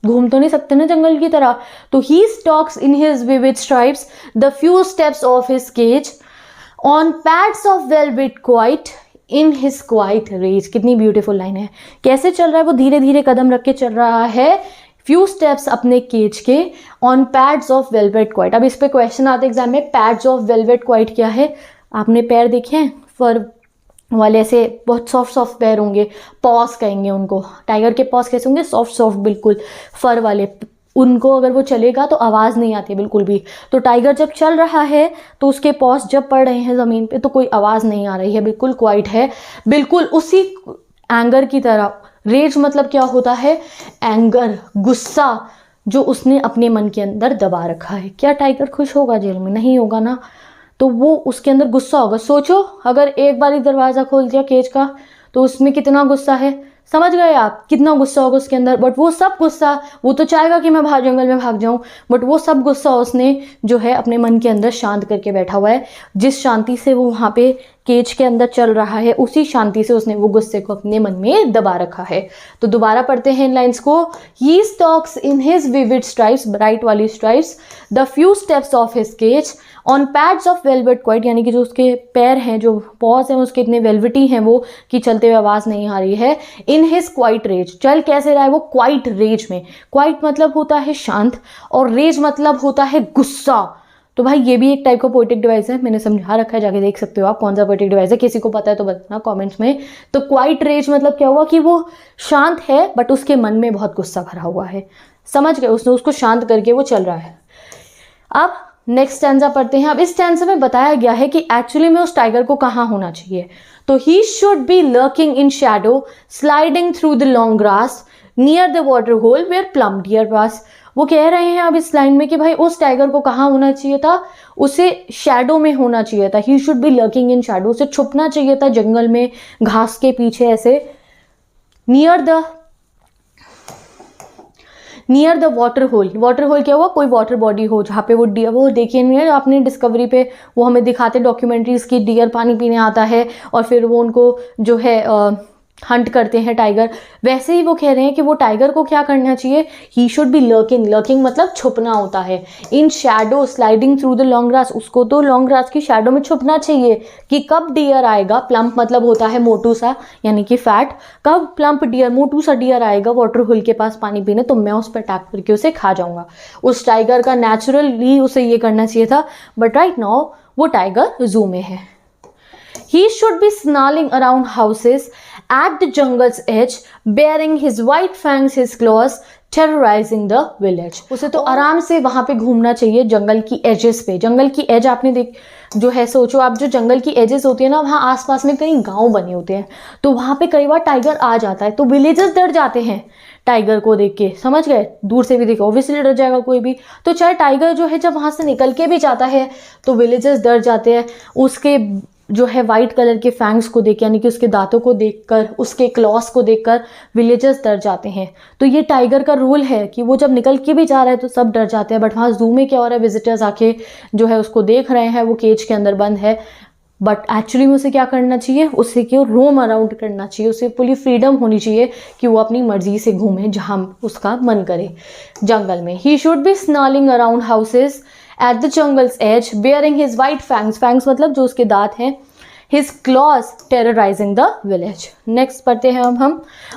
घूम तो नहीं सकते ना जंगल की तरह। तो he stalks in his vivid stripes the few steps of his cage on pads of velvet quiet in his quiet rage. कितनी ब्यूटीफुल लाइन है। कैसे चल रहा है वो, धीरे धीरे कदम रख के चल रहा है, फ्यू स्टेप्स अपने केज के, on pads of velvet quite. अब इस पे क्वेश्चन आते एग्जाम में, पैड्स ऑफ वेलवेट क्वाइट क्या है। आपने पैर देखे हैं फर वाले, ऐसे बहुत सॉफ्ट सॉफ्ट पैर होंगे, पॉज कहेंगे उनको। टाइगर के पॉज कैसे होंगे, सॉफ्ट सॉफ्ट बिल्कुल, फर वाले। उनको अगर वो चलेगा तो आवाज़ नहीं आती बिल्कुल भी। तो टाइगर जब चल रहा है तो उसके पॉज जब पड़ रहे हैं ज़मीन पे तो कोई आवाज़ नहीं आ रही है, बिल्कुल क्वाइट है, बिल्कुल उसी एंगर की तरह। रेज मतलब क्या होता है, एंगर, गुस्सा, जो उसने अपने मन के अंदर दबा रखा है। क्या टाइगर खुश होगा जेल में, नहीं होगा ना। तो वो उसके अंदर गुस्सा होगा। सोचो अगर एक बार ही दरवाज़ा खोल दिया केज का तो उसमें कितना गुस्सा है, समझ गए आप, कितना गुस्सा होगा उसके अंदर। बट वो सब गुस्सा, वो तो चाहेगा कि मैं बाहर जंगल में भाग जाऊं, बट वो सब गुस्सा उसने जो है अपने मन के अंदर शांत करके बैठा हुआ है। जिस शांति से वो वहाँ पे केज के अंदर चल रहा है, उसी शांति से उसने वो गुस्से को अपने मन में दबा रखा है। तो दोबारा पढ़ते हैं इन लाइन्स को। He stalks in his vivid stripes, bright वाली stripes, the few steps of his cage on pads of velvet quiet, यानी कि जो उसके पैर हैं, जो पॉज हैं, उसके इतने वेलवेटी हैं वो कि चलते हुए आवाज़ नहीं आ रही है। इन हिज क्वाइट रेज, चल कैसे रहा है वो, क्वाइट रेज में। क्वाइट मतलब होता है शांत और रेज मतलब होता है गुस्सा। तो भाई ये भी एक टाइप का पोएटिक डिवाइस है, मैंने समझा रखा है, जाके देख सकते हो आप कौन सा पोएटिक डिवाइस है। किसी को पता है तो बताना कमेंट्स में। तो क्वाइट रेज मतलब क्या हुआ कि वो शांत है बट उसके मन में बहुत गुस्सा भरा हुआ है, समझ गए, उसने उसको शांत करके वो चल रहा है। अब नेक्स्ट स्टैंजा पढ़ते हैं। अब इस स्टैंजा में बताया गया है कि एक्चुअली में उस टाइगर को कहाँ होना चाहिए। तो he should be lurking in shadow sliding through the long grass near the water hole where plump deer pass. वो कह रहे हैं अब इस लाइन में कि भाई उस टाइगर को कहाँ होना चाहिए था, उसे शैडो में होना चाहिए था। ही should be lurking in shadow, उसे छुपना चाहिए था जंगल में, घास के पीछे ऐसे। Near the water hole, water hole क्या हुआ, कोई वाटर बॉडी हो जहाँ पे वो डियर, वो देखिए नहीं आपने डिस्कवरी पे वो हमें दिखाते डॉक्यूमेंट्रीज की, डियर पानी पीने आता है और फिर वो उनको जो है हंट करते हैं टाइगर। वैसे ही वो कह रहे हैं कि वो टाइगर को क्या करना चाहिए, he should be lurking, lurking मतलब छुपना होता है, in shadow sliding through the long grass, उसको तो लॉन्ग ग्रास की शैडो में छुपना चाहिए कि कब डियर आएगा, प्लम्प मतलब होता है मोटू सा यानी कि फैट, कब प्लम्प डियर, मोटू सा डियर आएगा वाटर होल के पास पानी पीने तो मैं उस पर अटैक करके उसे खा जाऊंगा। उस टाइगर का नेचुरली उसे ये करना चाहिए था, बट राइट नाउ वो टाइगर जू में है। He should be snarling around houses at the jungle's edge, bearing his white fangs, his claws, terrorizing the village. उसे तो आराम से वहाँ पे घूमना चाहिए जंगल की एजेस पे। जंगल की एज आपने देख जो है, सोचो आप, जो जंगल की एजेस होती है ना, वहाँ आसपास में कई गांव बने होते हैं, तो वहाँ पे कई बार टाइगर आ जाता है, तो विलेजर्स डर जाते हैं टाइगर को देख के, समझ गए। दूर से भी देखो ऑब्वियसली डर जाएगा कोई भी। तो चाहे टाइगर जो है जब वहाँ से निकल के भी जाता है तो विलेजर्स डर जाते हैं उसके जो है वाइट कलर के फैंग्स को देख, यानी कि उसके दांतों को देखकर, उसके क्लॉस को देखकर विलेजर्स डर जाते हैं। तो ये टाइगर का रूल है कि वो जब निकल के भी जा रहा है तो सब डर जाते हैं। बट वहाँ जू में क्या हो रहा है, विजिटर्स आके जो है उसको देख रहे हैं, वो केज के अंदर बंद है, बट एक्चुअली में उसे क्या करना चाहिए, उसे क्यों रोम अराउंड करना चाहिए, उसे पूरी फ्रीडम होनी चाहिए कि वो अपनी मर्जी से घूमे जहाँ उसका मन करे जंगल में। He should be snarling around houses at the jungle's edge, bearing his white fangs, fangs मतलब जो उसके दांत हैं, his claws terrorizing the village. Next पढ़ते हैं अब हम,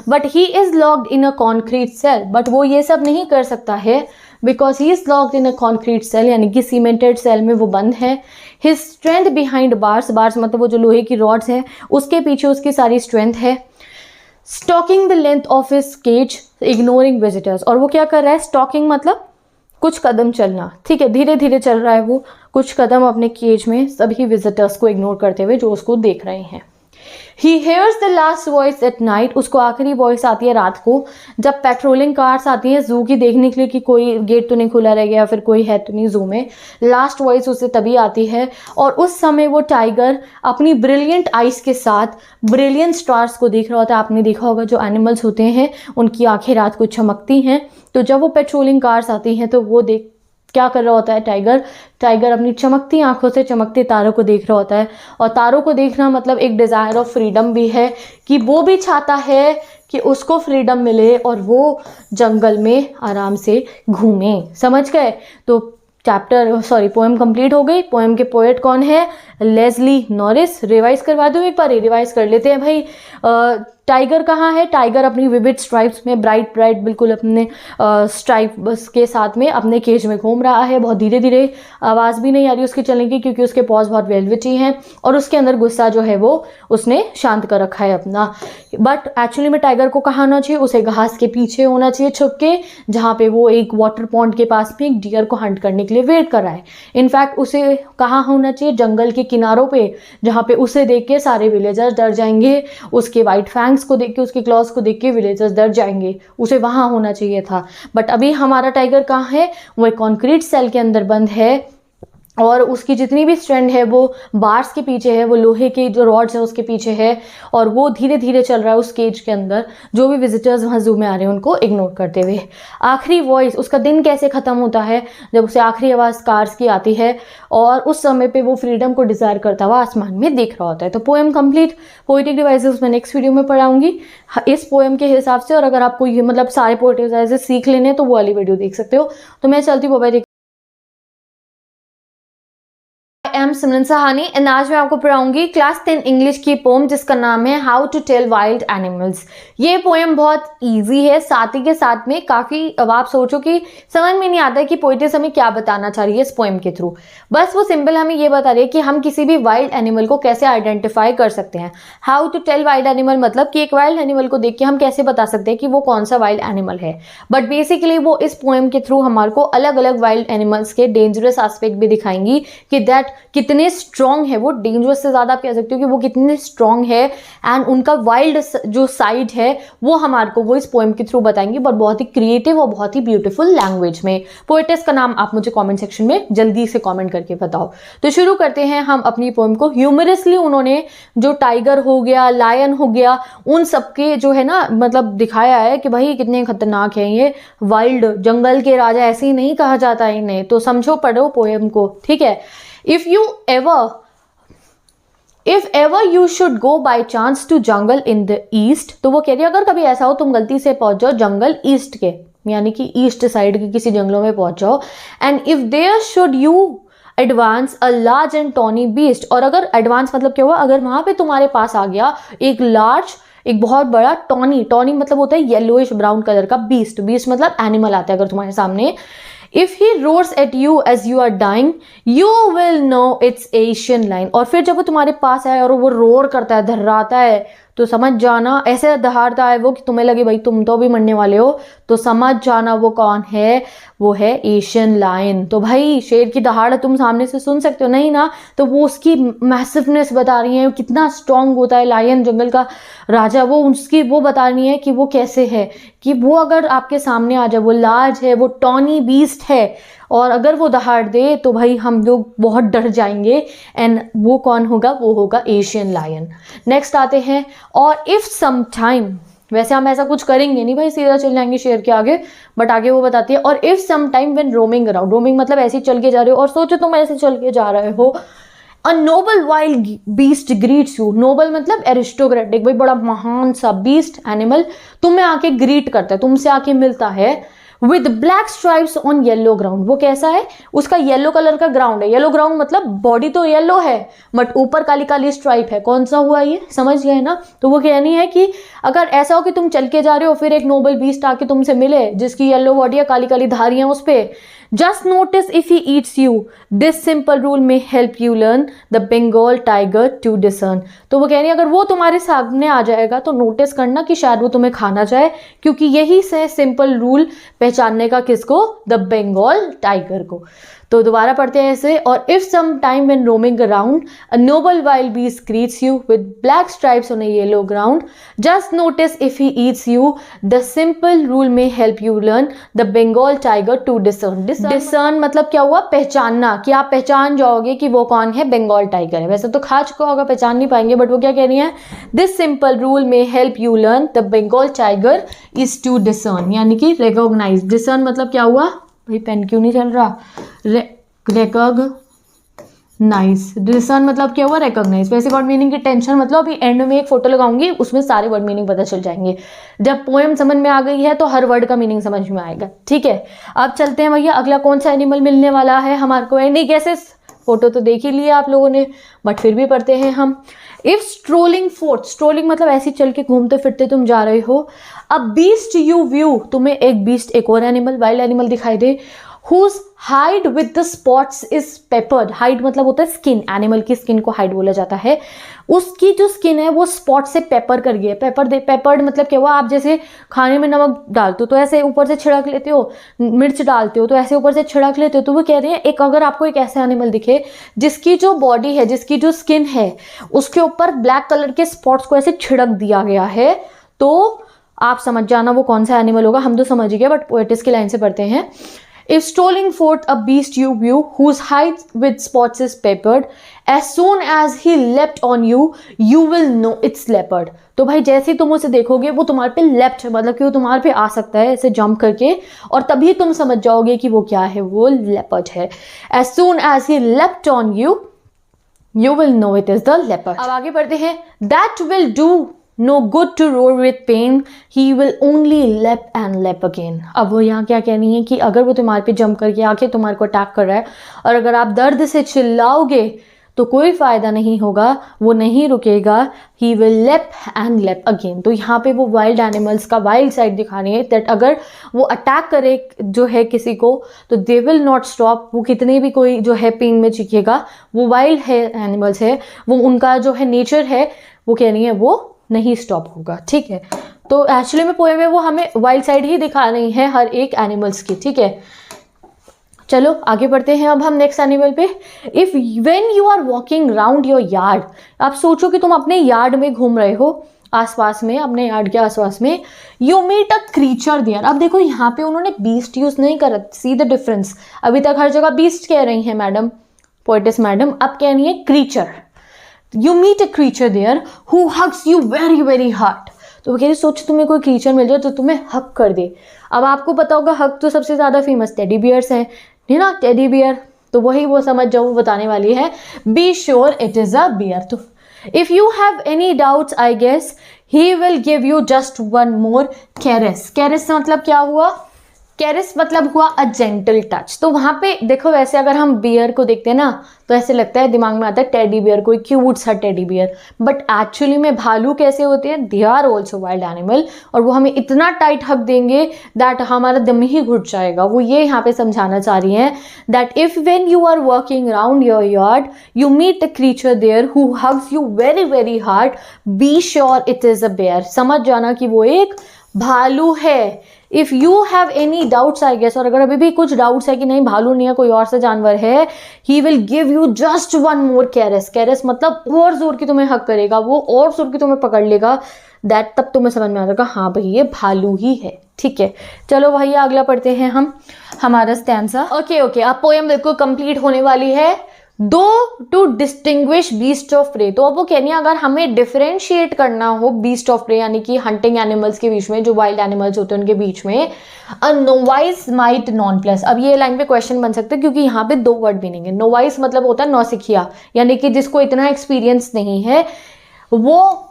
but he is locked in a concrete cell, but वो ये सब नहीं कर सकता है because he is locked in a concrete cell, यानी कि सीमेंटेड सेल में वो बंद है। His strength behind bars, bars मतलब वो जो लोहे की रॉड्स हैं उसके पीछे उसकी सारी स्ट्रेंथ है। Stalking the length of his cage ignoring visitors, और वो क्या कर रहा है, स्टॉकिंग मतलब कुछ कदम चलना, ठीक है, धीरे धीरे चल रहा है वो कुछ कदम अपने केज में सभी विजिटर्स को इग्नोर करते हुए जो उसको देख रहे हैं। He hears the last voice at night, उसको आखिरी वॉइस आती है रात को जब पेट्रोलिंग कार्स आती हैं जू की देखने के लिए कि कोई गेट तो नहीं खुला रह गया, फिर कोई है तो नहीं जू में। लास्ट वॉइस उसे तभी आती है और उस समय वो टाइगर अपनी ब्रिलियंट आइज के साथ ब्रिलियंट स्टार्स को देख रहा होता है। आपने देखा होगा जो एनिमल्स होते हैं उनकी आंखें रात को चमकती हैं, तो जब वो पेट्रोलिंग कार्स आती हैं तो वो देख क्या कर रहा होता है टाइगर अपनी चमकती आंखों से चमकते तारों को देख रहा होता है। और तारों को देखना मतलब एक डिज़ायर ऑफ फ्रीडम भी है कि वो भी चाहता है कि उसको फ्रीडम मिले और वो जंगल में आराम से घूमे। समझ गए? तो पोएम कंप्लीट हो गई। पोएम के पोएट कौन है? Leslie Norris. रिवाइज करवा दूँ एक बार, रिवाइज कर लेते हैं भाई। टाइगर कहाँ है? टाइगर अपनी विविड स्ट्राइप्स में ब्राइट बिल्कुल अपने स्ट्राइप के साथ में अपने केज में घूम रहा है। बहुत धीरे धीरे, आवाज़ भी नहीं आ रही उसकी चलने की क्योंकि उसके पॉज बहुत वेलवेटी हैं और उसके अंदर गुस्सा जो है वो उसने शांत कर रखा है अपना। बट एक्चुअली में टाइगर को कहाँ होना चाहिए? उसे घास के पीछे होना चाहिए छुप के, जहाँ पे वो एक वाटर पॉन्ड के पास में एक डियर को हंट करने के लिए वेट कर रहा है। इनफैक्ट उसे कहाँ होना चाहिए? जंगल के किनारों पे, जहाँ पे उसे देख के सारे विलेजर्स डर जाएंगे, उसके वाइट फैंग्स को देख के, उसके क्लॉज को देख के विलेजर्स डर जाएंगे। उसे वहां होना चाहिए था। बट अभी हमारा टाइगर कहाँ है? वो एक कॉन्क्रीट सेल के अंदर बंद है और उसकी जितनी भी स्ट्रेंथ है वो बार्स के पीछे है, वो लोहे के जो रॉड्स है उसके पीछे है और वो धीरे धीरे चल रहा है उस केज के अंदर, जो भी विजिटर्स वहाँ जू में आ रहे हैं उनको इग्नोर करते हुए। आखिरी वॉइस, उसका दिन कैसे ख़त्म होता है? जब उसे आखिरी आवाज़ कार्स की आती है और उस समय पे वो फ्रीडम को डिज़ायर करता हुआ आसमान में देख रहा होता है। तो पोएम कंप्लीट। पोएटिक डिवाइसेस मैं नेक्स्ट वीडियो में पढ़ाऊंगी इस पोएम के हिसाब से, और अगर आपको ये मतलब सारे पोएटिक डिवाइसेस सीख लेने तो वो वाली वीडियो देख सकते हो। तो मैं चलती हूँ, bye. I am Simran Sahani and आज मैं आपको पढ़ाऊंगी क्लास 10 इंग्लिश की पोएम जिसका नाम है how to tell wild animals. ये पोएम बहुत इजी है, साथ ही के साथ में काफ़ी, अब आप सोचो कि समझ में नहीं आता है कि पोइट्रेस हमें क्या बताना चाह रही है इस पोएम के थ्रू। बस वो सिंपल हमें ये बता रही है कि हम किसी भी वाइल्ड एनिमल को कैसे आइडेंटिफाई कर सकते हैं। How to tell wild animal मतलब कि एक वाइल्ड एनिमल को देख के हम कैसे बता सकते हैं कि वो कौन सा वाइल्ड एनिमल है। बट बेसिकली वो इस पोएम के थ्रू हमारे को अलग अलग वाइल्ड एनिमल्स के डेंजरस एस्पेक्ट भी दिखाएंगी कि दैट कितने स्ट्रॉन्ग है वो। डेंजरस से ज़्यादा आप कह सकते हो कि वो कितने स्ट्रॉन्ग है एंड उनका वाइल्ड जो साइड है वो हमारे को वो इस पोएम के थ्रू बताएंगी, बट बहुत ही क्रिएटिव और बहुत ही ब्यूटीफुल लैंग्वेज में। पोएटेस का नाम आप मुझे कमेंट सेक्शन में जल्दी से कमेंट करके बताओ। तो शुरू करते हैं हम अपनी पोएम को। ह्यूमरसली उन्होंने जो टाइगर हो गया, लायन हो गया, उन सबके जो है ना मतलब दिखाया है कि भाई कितने खतरनाक हैं ये, वाइल्ड जंगल के राजा ऐसे ही नहीं कहा जाता इन्हें। तो समझो, पढ़ो पोएम को, ठीक है। If ever you should go by chance to jungle in the east, तो वो कह रही है अगर कभी ऐसा हो तुम गलती से पहुंच जाओ जंगल ईस्ट के, यानी कि ईस्ट साइड के किसी जंगलों में पहुंच जाओ। And if there should you advance a large and tawny beast, और अगर एडवांस मतलब क्या हुआ, अगर वहां पे तुम्हारे पास आ गया एक बहुत बड़ा टॉनी मतलब होता है येलोइश ब्राउन कलर का बीस्ट मतलब एनिमल आता है अगर तुम्हारे सामने। If he roars at you as you are dying, you will know it's Asian lion। और फिर जब वो तुम्हारे पास आए और वो रोर करता है, धर्राता है, तो समझ जाना, ऐसे दहाड़ता है वो कि तुम्हें लगे भाई तुम तो भी मरने वाले हो, तो समझ जाना वो कौन है, वो है एशियन लायन। तो भाई शेर की दहाड़ तुम सामने से सुन सकते हो नहीं ना, तो वो उसकी मैसिवनेस बता रही है, कितना स्ट्रांग होता है लायन, जंगल का राजा, वो बता रही है कि वो कैसे है, कि वो अगर आपके सामने आ जाए, वो लार्ज है, वो टॉनी बीस्ट है, और अगर वो दहाड़ दे तो भाई हम लोग बहुत डर जाएंगे। एंड वो कौन होगा? वो होगा एशियन लायन। नेक्स्ट आते हैं, और इफ सम टाइम, वैसे हम ऐसा कुछ करेंगे नहीं भाई, सीधा चल जाएंगे शेर के आगे, बट आगे वो बताती है, और if some time when roaming around, roaming मतलब ऐसे ही चल के जा रहे हो, और सोचो तुम ऐसे चल के जा रहे हो, a noble wild beast greets you. Noble मतलब एरिस्टोक्रेटिक, भाई बड़ा महान सा बीस्ट एनिमल तुम्हें आके ग्रीट करता है, तुमसे आके मिलता है। With black stripes on yellow ground. वो कैसा है, उसका येलो कलर का ग्राउंड है। येलो ग्राउंड मतलब बॉडी तो येलो है बट ऊपर काली काली स्ट्राइप है। कौन सा हुआ ये, समझ गए ना। तो वो कहनी है कि अगर ऐसा हो कि तुम चल के जा रहे हो, फिर एक नोबल बीस्ट आके तुमसे मिले जिसकी येलो बॉडी है, काली काली धारियां उस पे, just notice if he eats you, this simple rule may help you learn the Bengal tiger to discern. तो वो कह रही है अगर वो तुम्हारे सामने आ जाएगा तो नोटिस करना कि शायद वो तुम्हें खाना चाहे, क्योंकि यही से सिंपल रूल पहचानने का किसको, द बंगाल टाइगर को। तो दोबारा पढ़ते हैं इसे। और if some time when roaming around a noble wild beast greets you with black stripes on a yellow ground, just notice if he eats you, the simple rule may help you learn the Bengal tiger to discern. Discern मतलब क्या हुआ, पहचानना, कि आप पहचान जाओगे कि वो कौन है, बंगाल टाइगर है। वैसे तो खा चुका होगा, पहचान नहीं पाएंगे, बट वो क्या कह रही है, this simple rule may help you learn the Bengal tiger is to discern, यानी कि रिकॉग्नाइज। डिसर्न मतलब क्या हुआ, भाई पेन क्यों नहीं चल रहा, रिकॉग्नाइज। डिसर्न मतलब क्या हुआ, रिकॉग्नाइज। वैसे वर्ड मीनिंग की टेंशन मतलब अभी एंड में एक फोटो लगाऊंगी, उसमें सारे वर्ड मीनिंग पता चल जाएंगे। जब पोएम समझ में आ गई है तो हर वर्ड का मीनिंग समझ में आएगा, ठीक है। अब चलते हैं भैया, अगला कौन सा एनिमल मिलने वाला है हमारे को। एनी गेसेस, फोटो तो देख ही लिया आप लोगों ने, बट फिर भी पढ़ते हैं हम। इफ स्ट्रोलिंग फोर्थ, स्ट्रोलिंग मतलब ऐसे चल के घूमते फिरते तुम जा रहे हो, अब बीस्ट यू व्यू, तुम्हें एक बीस्ट, एक और एनिमल, वाइल्ड एनिमल दिखाई दे, whose hide with the spots is peppered। Hide मतलब होता है स्किन, एनिमल की स्किन को हाइड बोला जाता है। उसकी जो स्किन है वो स्पॉट से पेपर कर गई है। पेपर्ड मतलब क्या हुआ, आप जैसे खाने में नमक डालते हो तो ऐसे ऊपर से छिड़क लेते हो, मिर्च डालते हो तो ऐसे ऊपर से छिड़क लेते हो। तो वो कह रहे हैं एक, अगर आपको एक ऐसा एनिमल दिखे जिसकी जो बॉडी है, जिसकी जो स्किन है, उसके ऊपर ब्लैक कलर के स्पॉट्स को ऐसे छिड़क दिया गया है, तो आप समझ जाना वो कौन सा एनिमल होगा। हम तो समझ गए, बट पोएटिस की लाइन से पढ़ते हैं। If strolling forth a beast you view, whose hide with spots is peppered, as soon as he leapt on you, you will know it's leopard। तो भाई जैसे ही तुम उसे देखोगे वो तुम्हारे पे लेफ्ट, मतलब कि वो तुम्हारे पे आ सकता है ऐसे जंप करके, और तभी तुम समझ जाओगे कि वो क्या है, वो लेपर्ड है। As soon as he leapt on you, you will know it is the leopard। अब आगे बढ़ते हैं। That will do no good to roar with pain, he will only leap and leap again। अब वो यहाँ क्या कहनी है कि अगर वो तुम्हारे पे जंप करके आके तुम्हारे को अटैक कर रहा है और अगर आप दर्द से चिल्लाओगे तो कोई फायदा नहीं होगा, वो नहीं रुकेगा, he will leap and leap again। तो यहाँ पे वो वाइल्ड एनिमल्स का वाइल्ड साइड दिखा रही है, दैट अगर वो अटैक करे जो है किसी को तो they will not stop। वो कितने भी कोई जो है पेन में चीखेगा, वो वाइल्ड है एनिमल्स है, वो उनका जो है नेचर है, वो कह रही है वो नहीं स्टॉप होगा, ठीक है। तो एक्चुअली में पोएम में वो हमें वाइल्ड साइड ही दिखा रही है हर एक एनिमल्स की, ठीक है। चलो आगे बढ़ते हैं अब हम नेक्स्ट एनिमल पे। If when you are walking round your yard, आप सोचो कि तुम अपने यार्ड में घूम रहे हो, आसपास में, अपने यार्ड के आसपास में, you meet a creature there. अब देखो यहाँ पे उन्होंने बीस्ट यूज नहीं करा, सी द डिफरेंस। अभी तक हर जगह बीस्ट कह रही है मैडम, पोएटिस मैडम, अब कह रही है creature. You meet a creature there who hugs you very very hard। तो वो कह रही सोच तुम्हें कोई क्रीचर मिल जाए तो तुम्हें हक कर दे। अब आपको पता होगा हक तो सबसे ज़्यादा फेमस टेडी बियर्स हैं, है ना, टेडी बियर। तो वही वो समझ जाओ, वो बताने वाली है be sure it is a bear. तो if you have any doubts I guess he will give you just one more caress. Caress मतलब क्या हुआ, कैरेस मतलब हुआ अ जेंटल टच। तो वहाँ पे देखो, वैसे अगर हम बियर को देखते हैं ना तो ऐसे लगता है, दिमाग में आता है टेडी बियर, कोई क्यूट सा टेडी बियर, बट एक्चुअली में भालू कैसे होते हैं, they are also wild animal, और वो हमें इतना टाइट हक देंगे दैट हमारा दम ही घुट जाएगा। वो ये यहाँ पे समझाना चाह रही हैं that if when you are working around your yard you meet a creature there who hugs you very very hard, be sure it is a bear. समझ जाना कि वो एक भालू है। If you have any doubts I guess, और अगर अभी भी कुछ डाउट्स है कि नहीं भालू नहीं है कोई और सा जानवर है, ही will give you just one more caress. Caress मतलब और जोर की तुम्हें हक करेगा, वो और जोर की तुम्हें पकड़ लेगा, दैट तब तुम्हें समझ में आ जाएगा हाँ भाई ये भालू ही है, ठीक है। चलो भैया अगला पढ़ते हैं हम हमारा स्टैंजा। ओके अब पोएम बिल्कुल कंप्लीट होने वाली है। Though to distinguish beast of prey. तो अब वो कहनी है अगर हमें डिफरेंशिएट करना हो बीस्ट ऑफ प्रे यानी कि हंटिंग एनिमल्स के बीच में, जो वाइल्ड एनिमल्स होते हैं उनके बीच में, अ नोवाइस माइट नॉन प्लस। अब ये लाइन पे क्वेश्चन बन सकते हैं क्योंकि यहाँ पे दो वर्ड मीनिंग है। नोवाइस मतलब होता है नौसिखिया, यानी कि जिसको इतना एक्सपीरियंस नहीं है, वो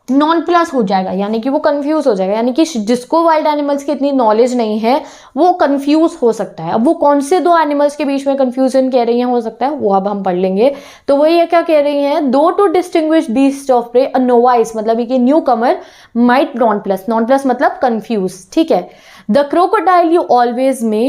नॉन प्लस हो जाएगा, यानी कि वो कंफ्यूज हो जाएगा, यानी कि जिसको वाइल्ड एनिमल्स की इतनी नॉलेज नहीं है वो कंफ्यूज हो सकता है। अब वो कौन से दो एनिमल्स के बीच में कंफ्यूजन कह रही हैं हो सकता है, वो अब हम पढ़ लेंगे। तो वो ये क्या कह रही हैं, though to distinguish beast of prey a novice, मतलब ये newcomer might nonplus मतलब कंफ्यूज, ठीक है। The crocodile you always may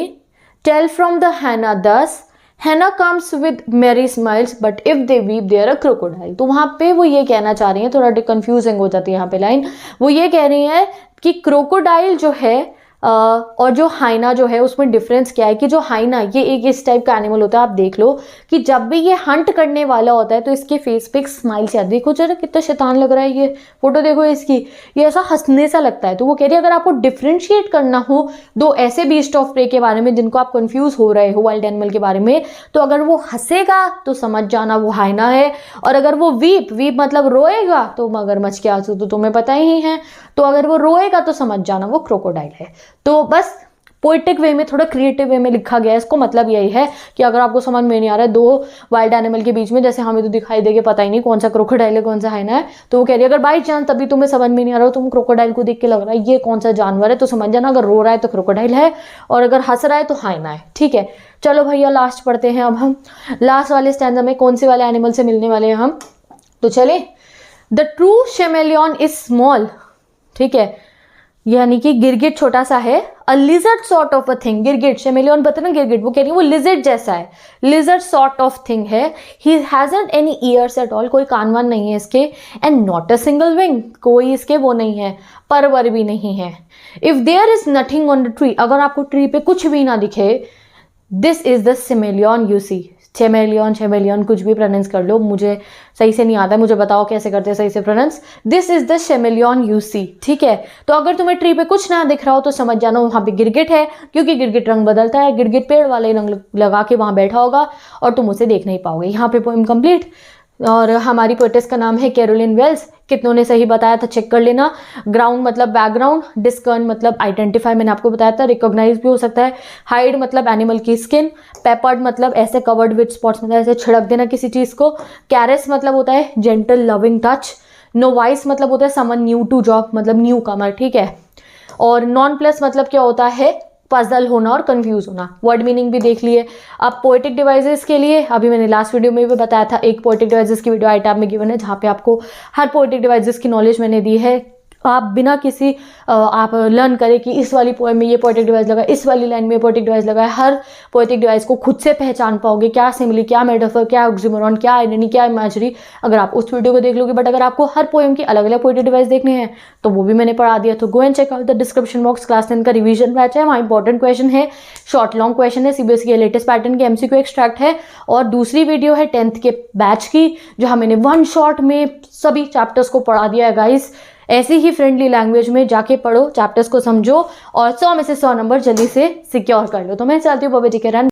tell from the hyena thus, hyena comes with merry smiles but if they weep they are a crocodile. तो वहां पे वो ये कहना चाह रही हैं, थोड़ा कंफ्यूजिंग हो जाती है यहाँ पे लाइन, वो ये कह रही हैं कि क्रोकोडाइल जो है और जो हाइना जो है उसमें डिफरेंस क्या है, कि जो हाइना ये एक इस टाइप का एनिमल होता है, आप देख लो कि जब भी ये हंट करने वाला होता है तो इसके फेस पे एक स्माइल से आती है, देखो जरा कितना शैतान लग रहा है, ये फोटो देखो इसकी, ये ऐसा हंसने सा लगता है। तो वो कह रही है अगर आपको डिफ्रेंशिएट करना हो दो ऐसे बीस्ट ऑफ प्रे के बारे में जिनको आप कंफ्यूज हो रहे हो वाइल्ड एनिमल के बारे में, तो अगर वो हंसेगा तो समझ जाना वो हाइना है, और अगर वो वीप मतलब रोएगा तो मगरमच्छ के आंसू तो तुम्हें पता ही है, तो अगर वो रोएगा तो समझ जाना वो क्रोकोडाइल है। तो बस पोएटिक वे में, थोड़ा क्रिएटिव वे में लिखा गया है, इसको मतलब यही है कि अगर आपको समझ में नहीं आ रहा है दो वाइल्ड एनिमल के बीच में, जैसे हमें तो दिखाई देगा पता ही नहीं कौन सा क्रोकोडाइल है कौन सा हाइना है, तो वो कह रही है अगर बाई चांस तभी तुम्हें समझ में नहीं आ रहा हो, तुम क्रोकोडाइल को देख के लग रहा है ये कौन सा जानवर है, तो समझ जाना अगर रो रहा है तो क्रोकोडाइल है और अगर हंस रहा है तो हाइना है, ठीक है। चलो भैया लास्ट पढ़ते हैं अब हम, लास्ट वाले स्टैंजा में कौन से वाले एनिमल से मिलने वाले हैं हम, तो चले। द ट्रू शेमेलियन इज स्मॉल, ठीक है, यानी कि गिरगिट छोटा सा है। अ lizard sort of a thing, गिरगिट शेमेलियन पता ना गिरगिट, वो कह रही है वो लिजर्ड जैसा है, लिजर्ड सॉर्ट ऑफ थिंग है। He hasn't any ears at all, कोई कान वान नहीं है इसके। And not a single wing, कोई इसके वो नहीं है, परवर भी नहीं है। If there is nothing on the tree, अगर आपको ट्री पे कुछ भी ना दिखे, this is the chameleon you see. Chameleon कुछ भी प्रोनाउंस कर लो, मुझे सही से नहीं आता, मुझे बताओ कैसे करते हैं सही से pronounce. This is the chameleon you see, ठीक है। तो अगर तुम्हें ट्री पे कुछ ना दिख रहा हो तो समझ जाना वहां पे गिरगिट है, क्योंकि गिरगिट रंग बदलता है, गिरगिट पेड़ वाले रंग लगा के वहां बैठा होगा और तुम उसे देख नहीं पाओगे। यहाँ पे पोएम कंप्लीट। और हमारी पोएटेस का नाम है कैरोलिन वेल्स। कितनों ने सही बताया था चेक कर लेना। ग्राउंड मतलब बैकग्राउंड, डिस्कर्न मतलब आइडेंटिफाई, मैंने आपको बताया था, रिकॉग्नाइज भी हो सकता है। हाइड मतलब एनिमल की स्किन, पेपर्ड मतलब ऐसे कवर्ड विद स्पॉट्स मतलब ऐसे छिड़क देना किसी चीज को। कैरेस मतलब होता है जेंटल लविंग टच। नोवाइस मतलब होता है समन न्यू टू जॉब मतलब न्यू कमर, ठीक है। और नॉन प्लस मतलब क्या होता है, पजल होना और कंफ्यूज होना। वर्ड मीनिंग भी देख लिए। अब पोएटिक डिवाइसेस के लिए अभी मैंने लास्ट वीडियो में भी बताया था, एक पोएटिक डिवाइसेस की वीडियो आई टैब में गिवन है जहाँ पे आपको हर पोएटिक डिवाइसेस की नॉलेज मैंने दी है। आप बिना किसी आप लर्न करें कि इस वाली पोएम में ये पोएटिक डिवाइस लगा, इस वाली लाइन में पोएटिक डिवाइस लगा है, हर पोएटिक डिवाइस को खुद से पहचान पाओगे, क्या सिमिली, क्या मेटाफर, क्या ऑक्सीमोरॉन, क्या आइरनी, क्या इमेजरी, अगर आप उस वीडियो को देख लोगे। बट अगर आपको हर पोएम की अलग अलग पोएटिक डिवाइस देखने हैं तो वो भी मैंने पढ़ा दिया, तो go and check out the description box. Class 10 का रिवीजन बैच है, वहाँ इंपॉर्टेंट क्वेश्चन है, शॉर्ट लॉन्ग क्वेश्चन है, सीबीएसई के लेटेस्ट पैटर्न के एमसीक्यू एक्सट्रैक्ट है। और दूसरी वीडियो है 10th के बैच की, जहाँ मैंने वन शॉट में सभी चैप्टर्स को पढ़ा दिया है गाइस। ऐसी ही फ्रेंडली लैंग्वेज में जाके पढ़ो, चैप्टर्स को समझो और 100 में से 100 नंबर जल्दी से सिक्योर कर लो। तो मैं चाहती हूँ bye bye take care.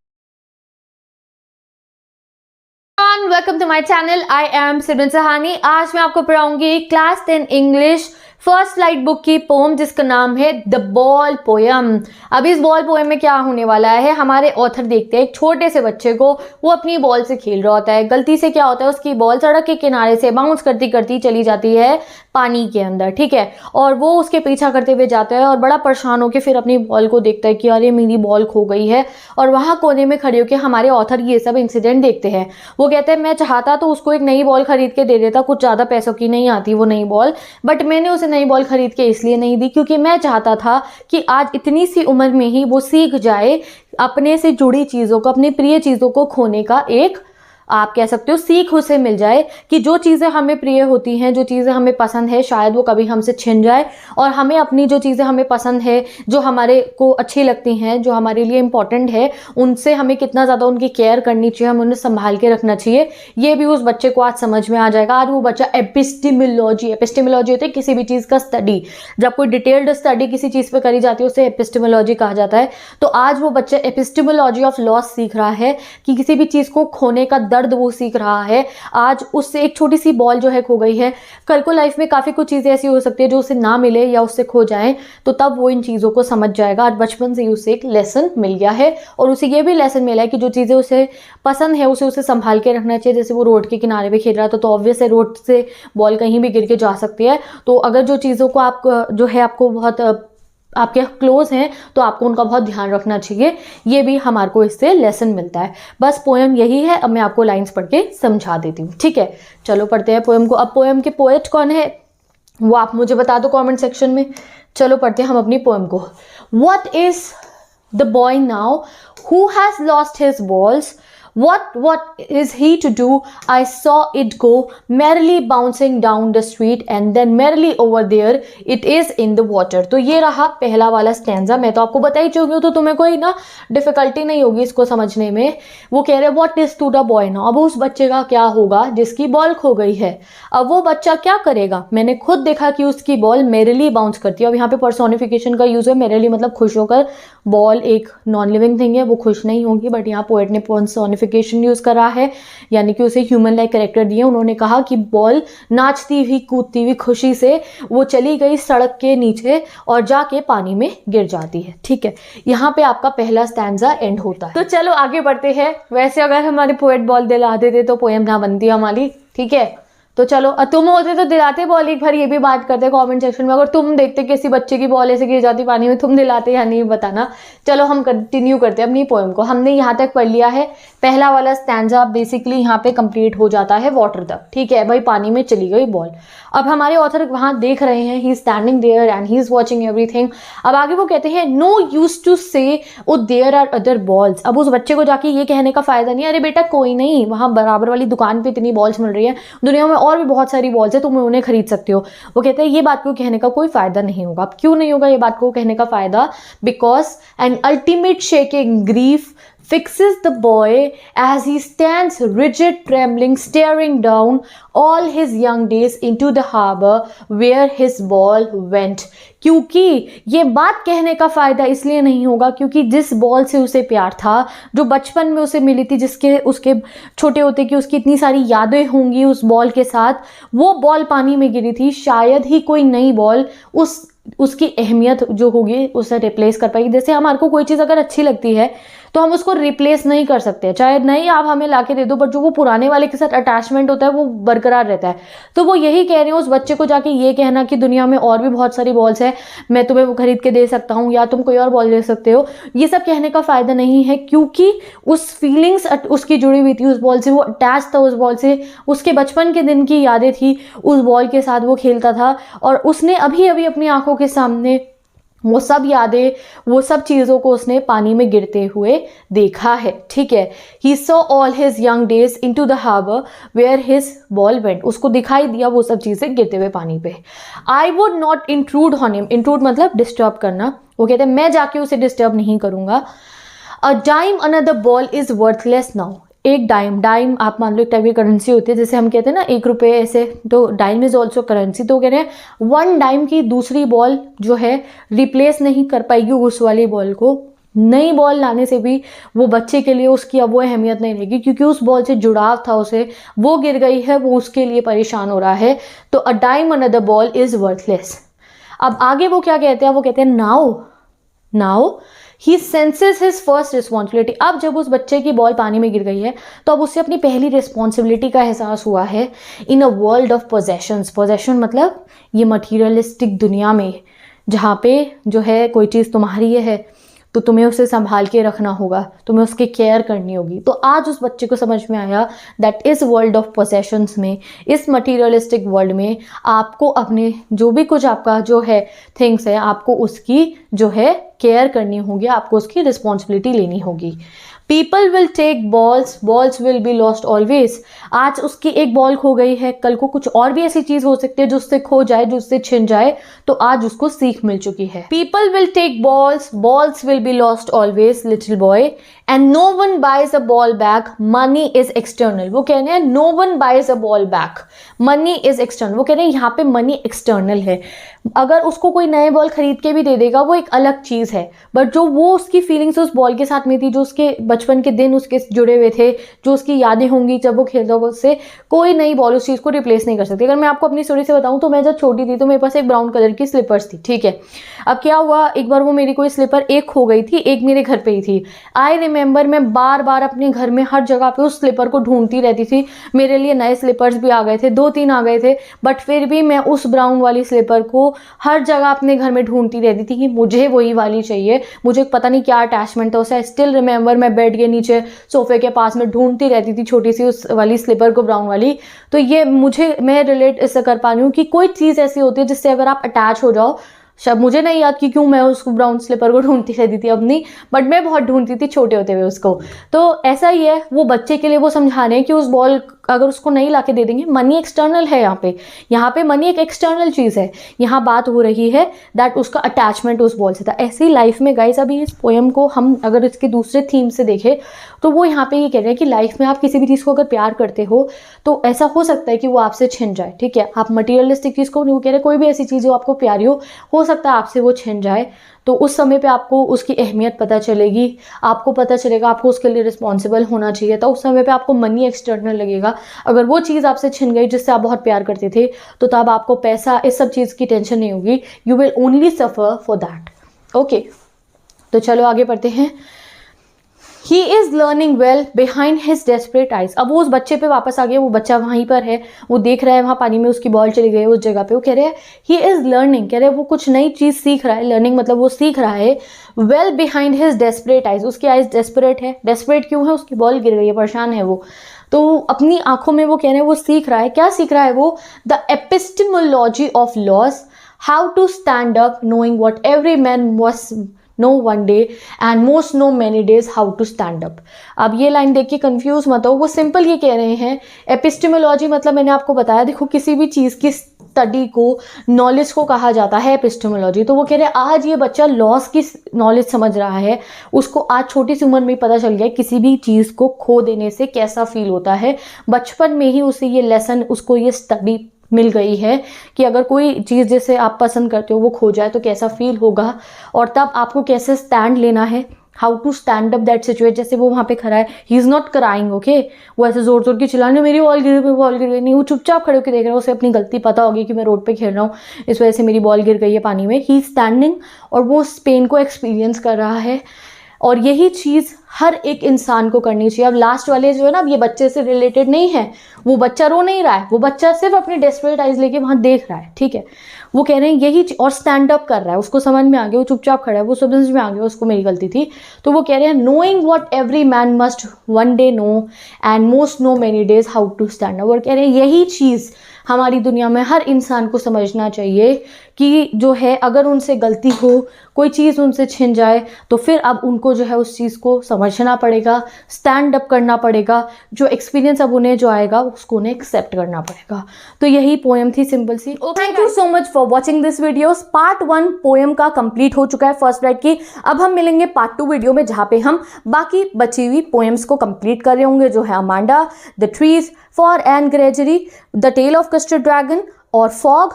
Welcome to my channel, I am Simran Sahani. आज मैं आपको पढ़ाऊंगी class 10 English first flight book की पोम जिसका नाम है द बॉल पोयम। अब इस बॉल पोयम में क्या होने वाला है, हमारे ऑथर देखते हैं एक छोटे से बच्चे को, वो अपनी बॉल से खेल रहा होता है। गलती से क्या होता है, उसकी बॉल सड़क के किनारे से बाउंस करती करती चली जाती है पानी के अंदर, ठीक है। और वो उसके पीछा करते हुए जाता है और बड़ा परेशान होकर फिर अपनी बॉल को देखता है कि अरे मेरी बॉल खो गई है। और वहाँ कोने में खड़े होकर हमारे ऑथर ये सब इंसिडेंट देखते हैं। वो कहते हैं मैं चाहता तो उसको एक नई बॉल खरीद के दे देता, कुछ ज़्यादा पैसों की नहीं आती वो नई बॉल, बट मैंने उसे नई बॉल खरीद के इसलिए नहीं दी क्योंकि मैं चाहता था कि आज इतनी सी उम्र में ही वो सीख जाए अपने से जुड़ी चीज़ों को, अपनी प्रिय चीज़ों को खोने का एक, आप कह सकते हो, सीख उसे मिल जाए कि जो चीज़ें हमें प्रिय होती हैं, जो चीज़ें हमें पसंद है, शायद वो कभी हमसे छिन जाए और हमें अपनी जो चीज़ें हमें पसंद है, जो हमारे को अच्छी लगती हैं, जो हमारे लिए इंपॉर्टेंट है, उनसे हमें कितना ज़्यादा उनकी केयर करनी चाहिए, हमें उन्हें संभाल के रखना चाहिए। ये भी उस बच्चे को आज समझ में आ जाएगा। आज वो बच्चा एपिस्टेमोलॉजी होती है किसी भी चीज़ का स्टडी, जब कोई डिटेल्ड स्टडी किसी चीज़ पर करी जाती है उसे एपिस्टेमोलॉजी कहा जाता है। तो आज वो बच्चा एपिस्टेमोलॉजी ऑफ लॉस सीख रहा है कि किसी भी चीज़ को खोने का दर्द वो सीख रहा है, आज उससे एक छोटी सी बॉल जो है खो गई है, कल को लाइफ में काफ़ी कुछ चीज़ें ऐसी हो सकती है जो उसे ना मिले या उससे खो जाए, तो तब वो इन चीज़ों को समझ जाएगा। आज बचपन से ही उसे एक लेसन मिल गया है और उसे ये भी लेसन मिला है कि जो चीज़ें उसे पसंद है उसे संभाल के रखना चाहिए। जैसे वो रोड के किनारे पे खेल रहा था, तो ऑब्वियस है रोड से बॉल कहीं भी गिर के जा सकती है, तो अगर जो चीज़ों को आप जो है आपको बहुत आपके क्लोज हैं तो आपको उनका बहुत ध्यान रखना चाहिए। ये भी हमारे को इससे लेसन मिलता है। बस पोएम यही है। अब मैं आपको लाइंस पढ़ के समझा देती हूँ, ठीक है? चलो पढ़ते हैं पोएम को। अब पोएम के पोएट कौन है वो आप मुझे बता दो कमेंट सेक्शन में। चलो पढ़ते हैं हम अपनी पोएम को। What is the boy now who has lost his balls? What is he to do? I saw it go merrily bouncing down the street and then merrily over there it is in the water। तो ये रहा पहला वाला stanza. मैं तो आपको बता ही चुकी हूँ, तो तुम्हें कोई ना डिफिकल्टी नहीं होगी इसको समझने में। वो कह रहे हैं what is to the boy now, अब उस बच्चे का क्या होगा जिसकी बॉल खो गई है। अब वो बच्चा क्या करेगा? मैंने खुद देखा कि उसकी बॉल मेरेली बाउंस करती है। अब यहाँ पे पर्सोनिफिकेशन का यूज है, मेरेली मतलब खुश होकर। बॉल एक नॉन लिविंग थिंग है, वो खुश नहीं होगी, बट यहाँ पोएट ने पर्सोनिफिकेशन यूज करा है, यानी कि उसे ह्यूमन लाइक कैरेक्टर दिए। उन्होंने कहा कि बॉल नाचती हुई कूदती हुई खुशी से वो चली गई सड़क के नीचे और जाके पानी में गिर जाती है, ठीक है? यहाँ पे आपका पहला स्टैंजा एंड होता है। तो चलो आगे बढ़ते हैं। वैसे अगर हमारे पोएट बॉल दिला देते तो पोएम ना बनती हमारी, ठीक है? तो चलो तुम होते तो दिलाते बॉल एक बार, ये भी बात करते कमेंट सेक्शन में। अगर तुम देखते किसी बच्चे की बॉल ऐसे गिर जाती पानी में, तुम दिलाते या नहीं बताना। चलो हम कंटिन्यू करते हैं अपनी पोएम को। हमने यहाँ तक पढ़ लिया है। पहला वाला स्टैंजा बेसिकली यहाँ पे कंप्लीट हो जाता है वाटर तक, ठीक है भाई? पानी में चली गई बॉल। अब हमारे ऑथर वहाँ देख रहे हैं, he is standing there and he is watching everything. अब आगे वो कहते हैं no use to say O there are other balls. अब उस बच्चे को जाके ये कहने का फायदा नहीं, अरे बेटा कोई नहीं, वहाँ बराबर वाली दुकान पे इतनी बॉल्स मिल रही है, दुनिया में और भी बहुत सारी बॉल्स है, तुम उन्हें खरीद सकते हो। वो कहते हैं ये बात को कहने का कोई फायदा नहीं होगा। अब क्यों नहीं होगा ये बात को कहने का फायदा? Because an ultimate shaking grief fixes the boy as he stands rigid, trembling, staring down all his young days into the harbor where his ball went। क्योंकि ये बात कहने का फायदा इसलिए नहीं होगा क्योंकि जिस बॉल से उसे प्यार था, जो बचपन में उसे मिली थी, जिसके उसके छोटे होते कि उसकी इतनी सारी यादें होंगी उस बॉल के साथ, वो बॉल पानी में गिरी थी। शायद ही कोई नई बॉल उसकी अहमियत जो होगी उसे रिप्लेस कर पाएगी। जैसे हमारे को कोई चीज़ अगर अच्छी लगती है तो हम उसको रिप्लेस नहीं कर सकते, चाहे नहीं आप हमें लाके दे दो, बट जो वो पुराने वाले के साथ अटैचमेंट होता है वो बरकरार रहता है। तो वो यही कह रहे हैं उस बच्चे को जाके ये कहना कि दुनिया में और भी बहुत सारी बॉल्स है, मैं तुम्हें वो खरीद के दे सकता हूँ या तुम कोई और बॉल दे सकते हो, ये सब कहने का फायदा नहीं है। क्योंकि उस फीलिंग्स उसकी जुड़ी हुई थी उस बॉल से, वो अटैच था उस बॉल से, उसके बचपन के दिन की यादें थी, उस बॉल के साथ वो खेलता था और उसने अभी अभी अपनी आंखों के सामने वो सब यादें, वो सब चीज़ों को उसने पानी में गिरते हुए देखा है, ठीक है? He saw all his young days into the harbour where his ball went. उसको दिखाई दिया वो सब चीज़ें गिरते हुए पानी पे। I would not intrude on him. Intrude मतलब डिस्टर्ब करना। वो कहते हैं मैं जाके उसे डिस्टर्ब नहीं करूँगा। A dime another ball is worthless now. एक डाइम आप मान लो एक टाइप की करेंसी होती है, जैसे हम कहते हैं ना 1 रुपये ऐसे, तो डाइम इज ऑल्सो करेंसी। तो कह रहे हैं 1 डाइम की दूसरी बॉल जो है रिप्लेस नहीं कर पाएगी उस वाली बॉल को। नई बॉल लाने से भी वो बच्चे के लिए उसकी अब वो अहमियत नहीं रहेगी क्योंकि उस बॉल से जुड़ाव था उसे, वो गिर गई है, वो उसके लिए परेशान हो रहा है। तो a dime another ball is worthless. अब आगे वो क्या कहते हैं? वो कहते हैं now he senses his first responsibility. अब जब उस बच्चे की बॉल पानी में गिर गई है तो अब उससे अपनी पहली रिस्पॉन्सिबिलिटी का एहसास हुआ है। In a world of possessions. Possession मतलब ये मटीरियलिस्टिक दुनिया में जहाँ पे जो है कोई चीज़ तुम्हारी है तो तुम्हें उसे संभाल के रखना होगा, तुम्हें उसकी केयर करनी होगी। तो आज उस बच्चे को समझ में आया दैट इस वर्ल्ड ऑफ पोजेशंस में, इस मटीरियलिस्टिक वर्ल्ड में आपको अपने जो भी कुछ आपका जो है थिंग्स है, आपको उसकी जो है केयर करनी होगी, आपको उसकी रिस्पॉन्सिबिलिटी लेनी होगी। People will take balls will be lost always. आज उसकी एक बॉल खो गई है, कल को कुछ और भी ऐसी चीज हो सकती है जो उससे खो जाए, जो उससे छिन जाए, तो आज उसको सीख मिल चुकी है। People will take balls will be lost always little boy and no one buys a ball back, money is external. वो कह रहे हैं no one buys a ball back, money is external. वो कह रहे हैं यहाँ पे मनी एक्सटर्नल है। अगर उसको कोई नए बॉल खरीद के भी दे देगा वो एक अलग चीज है, बट जो वो उसकी फीलिंग्स उस बॉल के साथ में थी, जो उसके बचपन के दिन उसके जुड़े हुए थे, जो उसकी यादें होंगी जब वो खेलता होगा, उससे कोई नई बॉल उस चीज़ को रिप्लेस नहीं कर सकती। अगर मैं आपको अपनी स्टोरी से बताऊं तो मैं जब छोटी थी तो मेरे पास एक ब्राउन कलर की स्लीपर्स थी, ठीक है। अब क्या हुआ, एक बार वो मेरी कोई स्लीपर एक खो गई थी, एक मेरे घर पे ही थी। आई रिमेंबर मैं बार बार अपने घर में हर जगह पे उस स्लीपर को ढूंढती रहती थी। मेरे लिए नए स्लीपर्स भी आ गए थे, 2-3 आ गए थे, बट फिर भी मैं उस ब्राउन वाली स्लीपर को हर जगह अपने घर में ढूंढती रहती थी कि मुझे वही वाली चाहिए। मुझे पता नहीं क्या अटैचमेंट था उससे। आई स्टिल रिमेंबर मैं बेड के नीचे सोफे के पास में ढूंढती रहती थी छोटी सी उस वाली स्लीपर को, ब्राउन वाली। तो ये मैं रिलेट इससे कर पा रही हूँ कि कोई चीज़ ऐसी होती है जिससे अगर आप अटैच हो जाओ। शायद मुझे नहीं याद कि क्यों मैं उसको ब्राउन स्लीपर को ढूंढती रहती थी अपनी, बट मैं बहुत ढूंढती थी छोटे होते हुए उसको। तो ऐसा ही है, वो बच्चे के लिए वो समझा रहे हैं कि उस बॉल अगर उसको नहीं ला के दे देंगे, मनी एक्सटर्नल है यहाँ पे मनी एक एक्सटर्नल चीज़ है। यहाँ बात हो रही है दैट उसका अटैचमेंट उस बॉल से था। ऐसे ही लाइफ में गाइस, अभी इस पोएम को हम अगर इसके दूसरे थीम से देखें तो वो यहाँ पे ये कह रहे हैं कि लाइफ में आप किसी भी चीज़ को अगर प्यार करते हो तो ऐसा हो सकता है कि वो आपसे छिन जाए, ठीक है। आप मटीरियलिस्टिक चीज़ को नहीं, वो कह रहे कोई भी ऐसी चीज़ जो आपको प्यारी हो सकता है आपसे वो छिन जाए। तो उस समय पे आपको उसकी अहमियत पता चलेगी, आपको पता चलेगा आपको उसके लिए रिस्पॉन्सिबल होना चाहिए था। उस समय पे आपको मनी एक्सटर्नल लगेगा। अगर वो चीज़ आपसे छिन गई जिससे आप बहुत प्यार करते थे, तो तब आपको पैसा, इस सब चीज़ की टेंशन नहीं होगी। You will only suffer for that. Okay, तो चलो आगे बढ़ते हैं। He is learning well behind his desperate eyes। अब वो उस बच्चे पे वापस आ गया, वो बच्चा वहीं पर है, वो देख रहा है वहाँ पानी में उसकी बॉल चली गई उस जगह पे। वो कह रहे हैं he is learning, कह रहे हैं वो कुछ नई चीज़ सीख रहा है। लर्निंग मतलब वो सीख रहा है। well behind his desperate eyes, उसकी आइज डेस्परेट है। डेस्परेट क्यों है? उसकी बॉल गिर गई है, परेशान है वो। तो अपनी आंखों में वो कह रहे हैं वो सीख रहा है। क्या सीख रहा है वो? The epistemology of loss, how to stand up knowing what every man must know one day and most know many days, how to stand up. अब ये लाइन देख के कंफ्यूज मत हो, वो सिंपल ये कह रहे हैं। एपिस्टेमोलॉजी मतलब मैंने आपको बताया, देखो किसी भी चीज़ की स्टडी को, नॉलेज को कहा जाता है एपिस्टेमोलॉजी। तो वो कह रहे हैं आज ये बच्चा लॉस की नॉलेज समझ रहा है। उसको आज छोटी सी उम्र में पता चल गया किसी भी चीज़ को खो देने से कैसा फील होता है। बचपन में ही उसे ये लेसन, उसको ये स्टडी मिल गई है कि अगर कोई चीज़ जैसे आप पसंद करते हो वो खो जाए तो कैसा फील होगा, और तब आपको कैसे स्टैंड लेना है, how to stand up that situation. जैसे वो वहाँ पे खड़ा है, he is not crying, okay. वो ऐसे जोर जोर की चिल्लाने मेरी बॉल गिर गई, बॉल गिर गई, नहीं, वो चुपचाप खड़े होकर देख रहा है। उसे अपनी गलती पता होगी कि मैं रोड पे खेल रहा हूँ, इस वजह से मेरी बॉल गिर गई है पानी में। ही स्टैंडिंग, और वो उस पेन को एक्सपीरियंस कर रहा है। और यही चीज़ हर एक इंसान को करनी चाहिए। अब लास्ट वाले जो है ना, अब ये बच्चे से रिलेटेड नहीं है। वो बच्चा रो नहीं रहा है, वो बच्चा सिर्फ अपनी डेस्परेट आइज लेके वहाँ देख रहा है, ठीक है। वो कह रहे हैं यही, और स्टैंड अप कर रहा है, उसको समझ में आ गया, वो चुपचाप खड़ा है, वो समझ में आ गया उसको मेरी गलती थी। तो वो कह रहे हैं knowing what every man must one day know and most know many days, how to stand up. और कह रहे हैं यही चीज़ हमारी दुनिया में हर इंसान को समझना चाहिए कि जो है अगर उनसे गलती हो, कोई चीज़ उनसे छिन जाए, तो फिर अब उनको जो है उस चीज़ को समझना पड़ेगा, स्टैंड अप करना पड़ेगा। जो एक्सपीरियंस अब उन्हें जो आएगा उसको उन्हें एक्सेप्ट करना पड़ेगा। तो यही पोएम थी, सिंपल सी। Thank you so much for watching this videos. Part 1 poem का कंप्लीट हो चुका है फर्स्ट राइट की। अब हम मिलेंगे पार्ट 2 वीडियो में, जहाँ पे हम बाकी बची हुई पोएम्स को कंप्लीट कर रहे होंगे, जो है Amanda, the trees, for an Gregory, the tale of custard dragon और फॉग,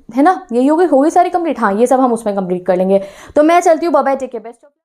है ना। यही हो गई सारी कंप्लीट। हाँ, ये सब हम उसमें कंप्लीट कर लेंगे। तो मैं चलती हूँ, bye bye, take care, best.